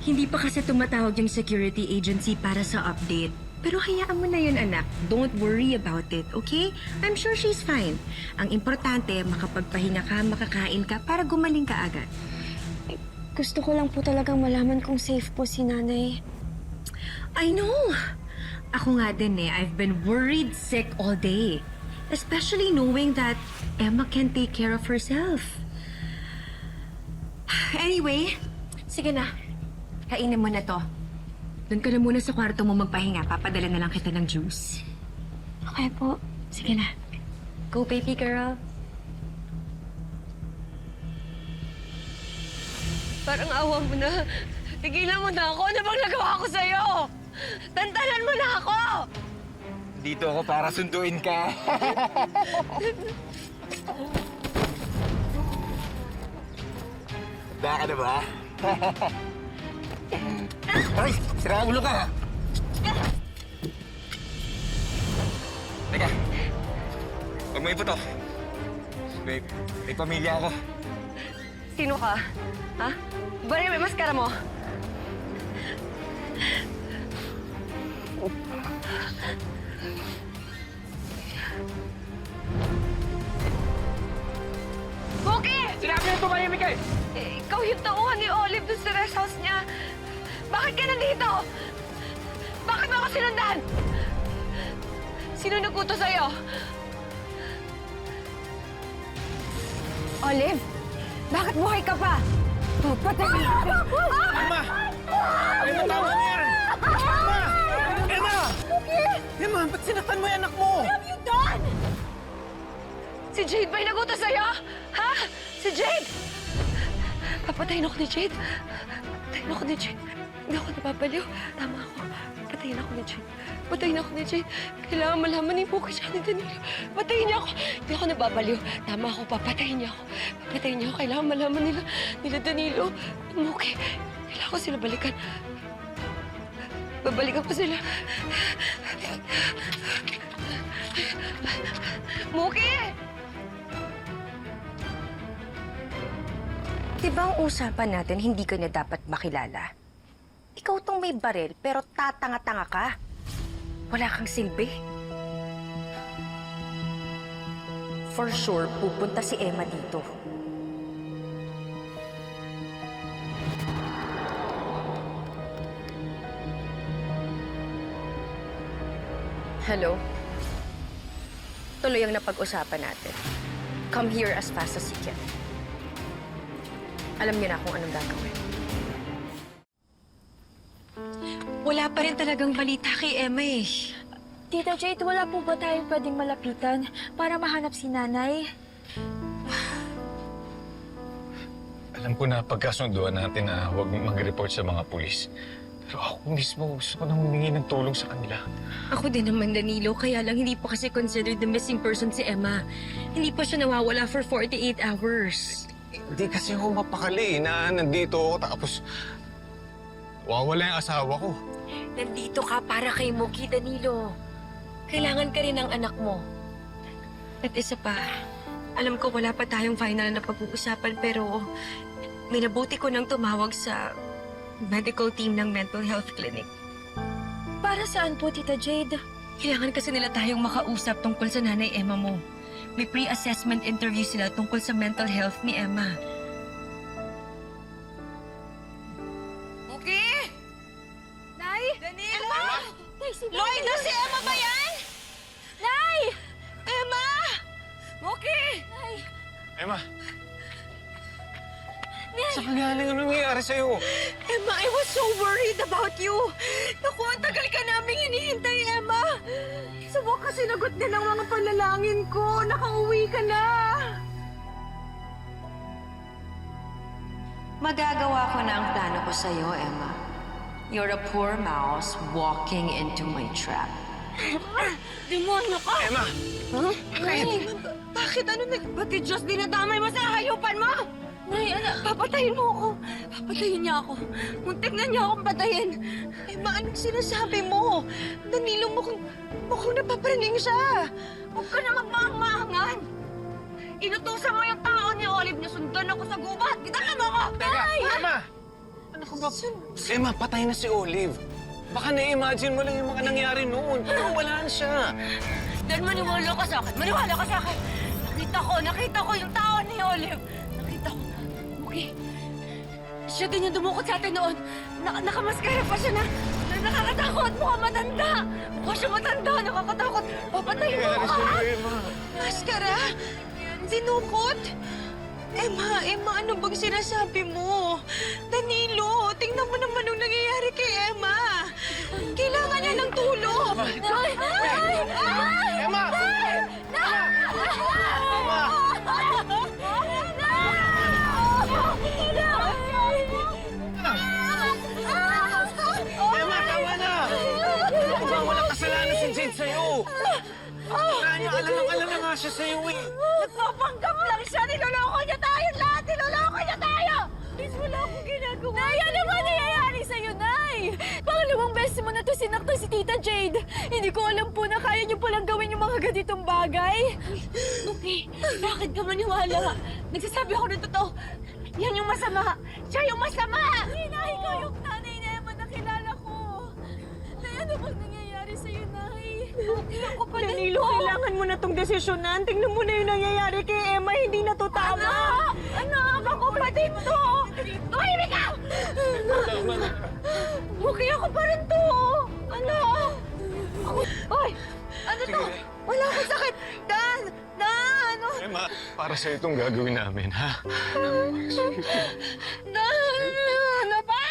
Hindi pa kasi tumatawag yung security agency para sa update. Pero hayaan mo na yun, anak. Don't worry about it, okay? I'm sure she's fine. Ang importante, makapagpahinga ka, makakain ka, para gumaling ka agad. Gusto ko lang po talagang malaman kung safe po si nanay. I know! Ako nga din I've been worried sick all day. Especially knowing that Emma can take care of herself. Anyway, sige na. Kainin mo na to. Doon ka na muna sa kwarto mo magpahinga. Papadala na lang kita ng juice. Okay po. Sige na. Go, baby girl. Parang awa mo na. Tigilan mo na ako. Ano bang nagawa ko sa'yo? Tantanan mo na ako! Dito ako para sunduin ka. Baka na ba? Ay! Sira ulo ka! Teka. Huwag mo iputo. May pamilya ako. Sino ka? Ha? Bari, may maskara mo. Cookie! Sinabi mo tumahimik eh! Ikaw yung tauhan ni Olive doon sa rest house niya. Bakit ka nandito? Bakit mo ako sinundan? Sino nagkuto sa'yo? Olive, bakit buhay ka pa? Patay niyo ako! Emma! Emma, tama na yan! Emma! Emma! Emma, ba't sinaktan mo yung anak mo? What have you done? Si Jade ba yung nagutos sa'yo? Ha? Si Jade? Papatayin ako ni Jade. Papatayin ako ni Jade. Hindi ako napapaliw. Tama ako. Patayin ako ni Jade. Patayin ako ni Jade. Kailangan malaman ni Muki siya ni Danilo. Patayin niya ako. Hindi ako nababaliw. Tama ako. Papatayin niya ako. Papatayin niya ako. Kailangan malaman nila Danilo. Muki. Kailangan ko sila balikan. Babalikan ko sila. Muki! Diba ang usapan natin, hindi ka na dapat makilala? Ikaw tong may baril, pero tatanga-tanga ka. Wala kang silbi. For sure, pupunta si Emma dito. Hello? Tuloy ang napag-usapan natin. Come here as fast as you can. Alam niyo na kung anong gagawin. Wala pa rin talagang balita kay Emma eh. Tita Jade, wala po ba tayong pwedeng malapitan para mahanap si nanay? Alam ko na pagkasunduan natin na huwag mag-report sa mga pulis. Pero ako mismo gusto ko nang humingi ng tulong sa kanila. Ako din naman, Danilo. Kaya lang hindi pa kasi considered the missing person si Emma. Hindi pa siya nawawala for 48 hours. Hindi kasi ako mapakali na nandito ako tapos wawala yung asawa ko. Nandito ka para kay Muki, Danilo. Kailangan ka rin ng anak mo. At isa pa, alam ko wala pa tayong final na pag-uusapan pero minabuti ko nang tumawag sa medical team ng mental health clinic. Para saan po, Tita Jade? Kailangan kasi nila tayong makausap tungkol sa nanay Emma mo. May pre-assessment interview sila tungkol sa mental health ni Emma. Okay? Nay! Danilo! Nay, si Lloyd, na si Emma ba yan? Nay! Emma! Okay! Nay! Emma! Sa kagaling ano nangyayari sa'yo? Emma, I was so worried about you. Naku, ang tagal ka namin hinihintay, Emma. Sa wakas, sinagot din ang mga panalangin ko. Nakauwi ka na. Magagawa ko na ang plano ko sa'yo, Emma. You're a poor mouse walking into my trap. Demonyo ka! Emma! Huh? Bakit? Bakit? Ano ba't Diyos dinadamay mo sa hayupan mo? Nay, papatayin mo ako. Papatayin niya ako. Muntik na niya akong patayin. Emma, anong sinasabi mo? Danilo, mukhang napapraning siya. Huwag ka na magmaang-maangan. Inutusan mo yung tao ni Olive na sundan ako sa gubat. Gitan mo ako! Teka, Emma! Ano ka ba? Emma, patay na si Olive. Baka na-imagine mo lang yung mga nangyari noon. Pero wala na siya. Dan, maniwala ka sa akin. Maniwala ka sa akin. Nakita ko yung tao ni Olive. Nakita ko. Okay. Siya din yung dumukot sa atin noon. Nakamaskara pa siya na nakakatakot. Mukhang matanda. Mukha siya matanda. Nakakatakot. Papatayin mo ako, ha? Maskara? Dinukot? Emma, ano bang sinasabi mo? Danilo, tingnan mo naman ang nangyayari kay Emma. Kailangan niya ng tulong. Nay! Emma! Emma, tama na! Ano ba walang kasalanan si Jade sa'yo? Kaya niya alala nga siya sa'yo eh. Nagpapanggap lang siya. Niloloko niya tayo lahat. Niloloko niya tayo. Please, wala akong ginagawa. Nay, ano ba nangyayari sa'yo, Nay? Pangalawang beses mo na to sinaktan si Tita Jade. Hindi ko alam po na kaya niyo palang gawin yung mga ganitong bagay. Okay, bakit ka maniwala? Nagsasabi ako ng totoo. Yan yung masama. Siya yung masama. Nay, ikaw yung nanay na Emma na kilala ko. Nay, ano bang nangyayari sa'yo, Nay? Okay, ako pa Danilo, kailangan mo na tong desisyonan. Tingnan mo na yung nangyayari kay Emma. Hindi na to tama. Anak, ako patid to. Tumahimik ka! Okay, ako pa rin to. Ano? Oy, ano to? Wala akong sakit. Dan, ano? Emma, para sa'yo itong gagawin namin, ha? Ano ba?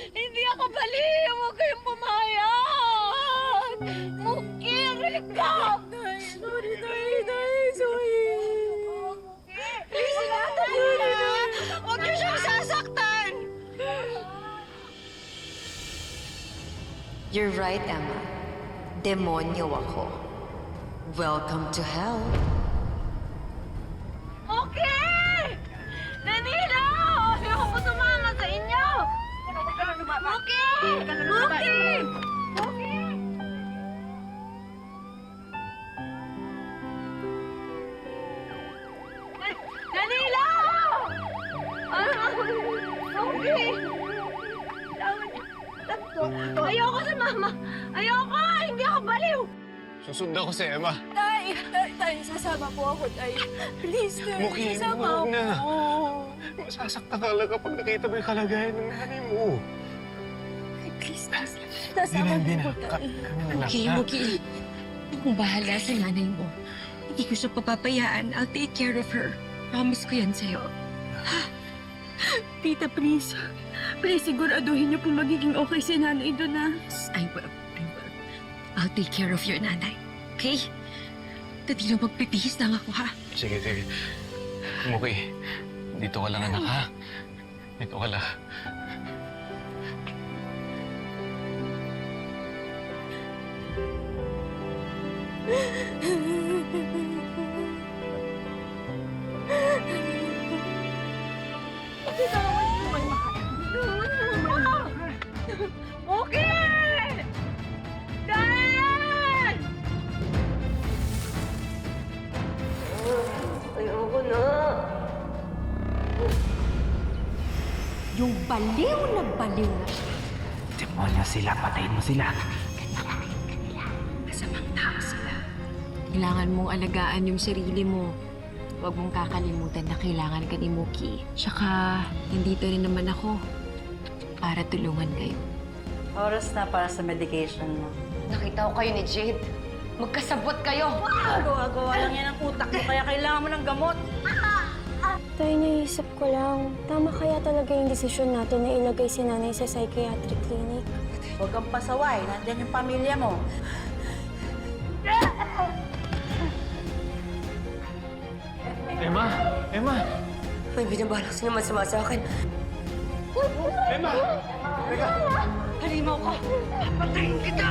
Hindi ako baliw. Huwag kayong pumayag. Muki, ang rinig ka! Sorry, sorry. Please, huwag niyo siyang sasaktan. You're right, Emma. Demonyo ako. Welcome to hell. Okay! Danilo! Ayoko po sumama sa inyo! Okay! Okay! Okay! Danilo! Okay! Ayoko sumama! Ayoko! Hindi ako baliw! Susundan ko si Emma. Tay, sasama po ako, Tay. Please, Tay, Muki, sasama huwag na. ako. Masasaktan ka lang kapag nakita mo yung kalagayan ng nanay mo. Please, sasama Hindi po na. ako, Tay. Kami na lang, Okay, ha? okay. Kung bahala sa nanay mo. Hindi ko siya papapayaan. I'll take care of her. Promise ko yan sa'yo. Tita, please. Please, siguraduhin niyo po magiging okay si nanay doon, ha? I will. I'll take care of your nanay. Okay? Danilo, magpipihis lang ako, ha? Sige. Muki, dito ka lang, anak, ha? Dito ka lang. Okay! Dan! Ayoko na. Yung baliw na baliw na siya. Demonyo sila, patayin mo sila. Masamang tao sila. Kailangan mong alagaan yung sarili mo. Huwag mong kakalimutan na kailangan ka ni Mookie. Tsaka, nandito rin naman ako para tulungan kayo. Oras na para sa medication mo. Nakita ko kayo ni Jade. Magkasabot kayo. Gawa-gawa lang yan ang utak mo, kaya kailangan mo ng gamot. Tay, naisip ko lang, tama kaya talaga yung desisyon natin na ilagay si nanay sa psychiatric clinic? Huwag kang pasaway, nandyan yung pamilya mo. Emma! Emma! May binabalak sila masama sa akin. Emma! Teka! Halimaw ka! Papatayin kita!